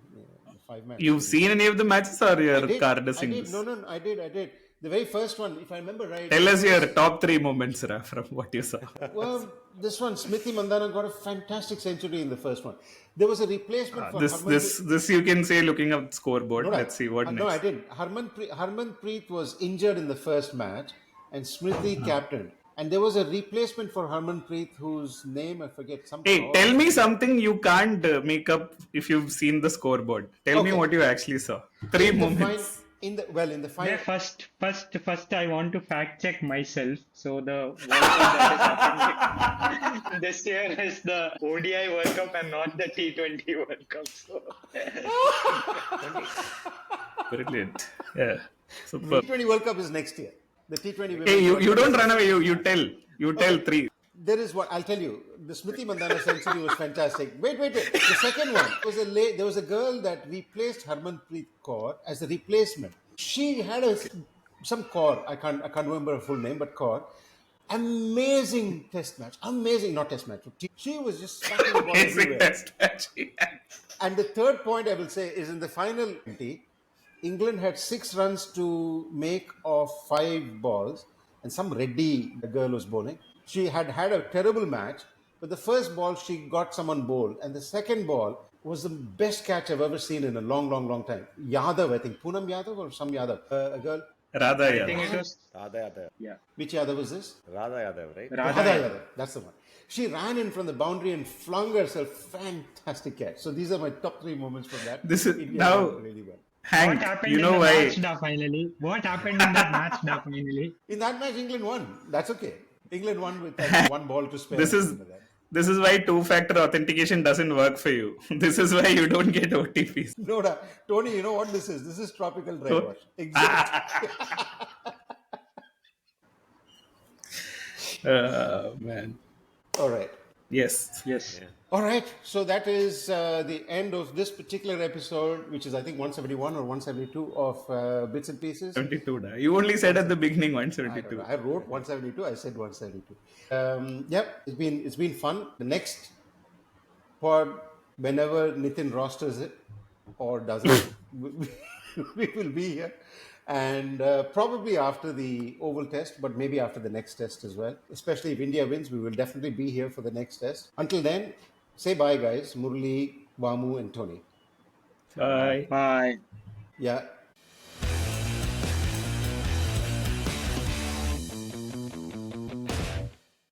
5-match. You've seen any of the matches or your card is I in did. this? No, I did. The very first one, if I remember right. Tell us your top 3 moments, Ra, from what you saw. Well, this one, Smriti Mandhana got a fantastic century in the first one. There was a replacement for This you can say looking up scoreboard. No, Let's see what next. No, I didn't. Harmanpreet was injured in the first match, and Smriti captained. And there was a replacement for Harmanpreet, whose name I forget. Hey, tell me something you can't make up if you've seen the scoreboard. Tell me Okay. what you actually saw. 3 moments. In the final. Yeah, first, I want to fact check myself. So the World Cup that is happening this year is the ODI World Cup and not the T20 World Cup. So. Brilliant. Yeah. Super. T20 World Cup is next year. The T20 Women's Hey, World you Cup don't is run away. You tell. You tell 3. There is what I'll tell you. The Smriti Mandhana century was fantastic. Wait. The second one was there was a girl that replaced Harmanpreet Kaur as a replacement. She had some Kaur. I can't remember her full name, but Kaur. Amazing test match. Amazing, not test match. She was just smacking the ball Basic everywhere. test match. And the third point I will say is in the final, England had 6 runs to make of 5 balls, and some Reddy girl was bowling. She had a terrible match, but the first ball she got someone bowled, and the second ball was the best catch I've ever seen in a long time. Yadav, I think, Poonam Yadav or some Yadav, a girl. Radha I think Yadav. it was, Radha Yadav. yeah, Which Yadav was this? Radha Yadav, right? Radha Radha Yadav. Yadav. That's the one. She ran in from the boundary and flung herself. Fantastic catch. So these are my top 3 moments from that. This is India now, done really well. Hank. What happened You in know the why? match da finally? What happened in that match da finally? In that match, England won. That's okay. England won with like 1 ball to spare. This is this is why two-factor authentication doesn't work for you. This is why you don't get OTPs. No, Tony, you know what this is? This is tropical dry wash. Exactly. Man. All right. Yes. Yes. All right. So that is the end of this particular episode, which is, I think, 171 or 172 of Bits and Pieces. 72. You only said at the beginning I don't 172. know. I wrote 172. I said 172. Yep. It's been fun. The next pod, whenever Nitin rosters it or doesn't, we will be here. And probably after the Oval Test, but maybe after the next test as well. Especially if India wins, we will definitely be here for the next test. Until then, say bye, guys. Murli, VaMu, and Tony. Bye. Bye. Yeah.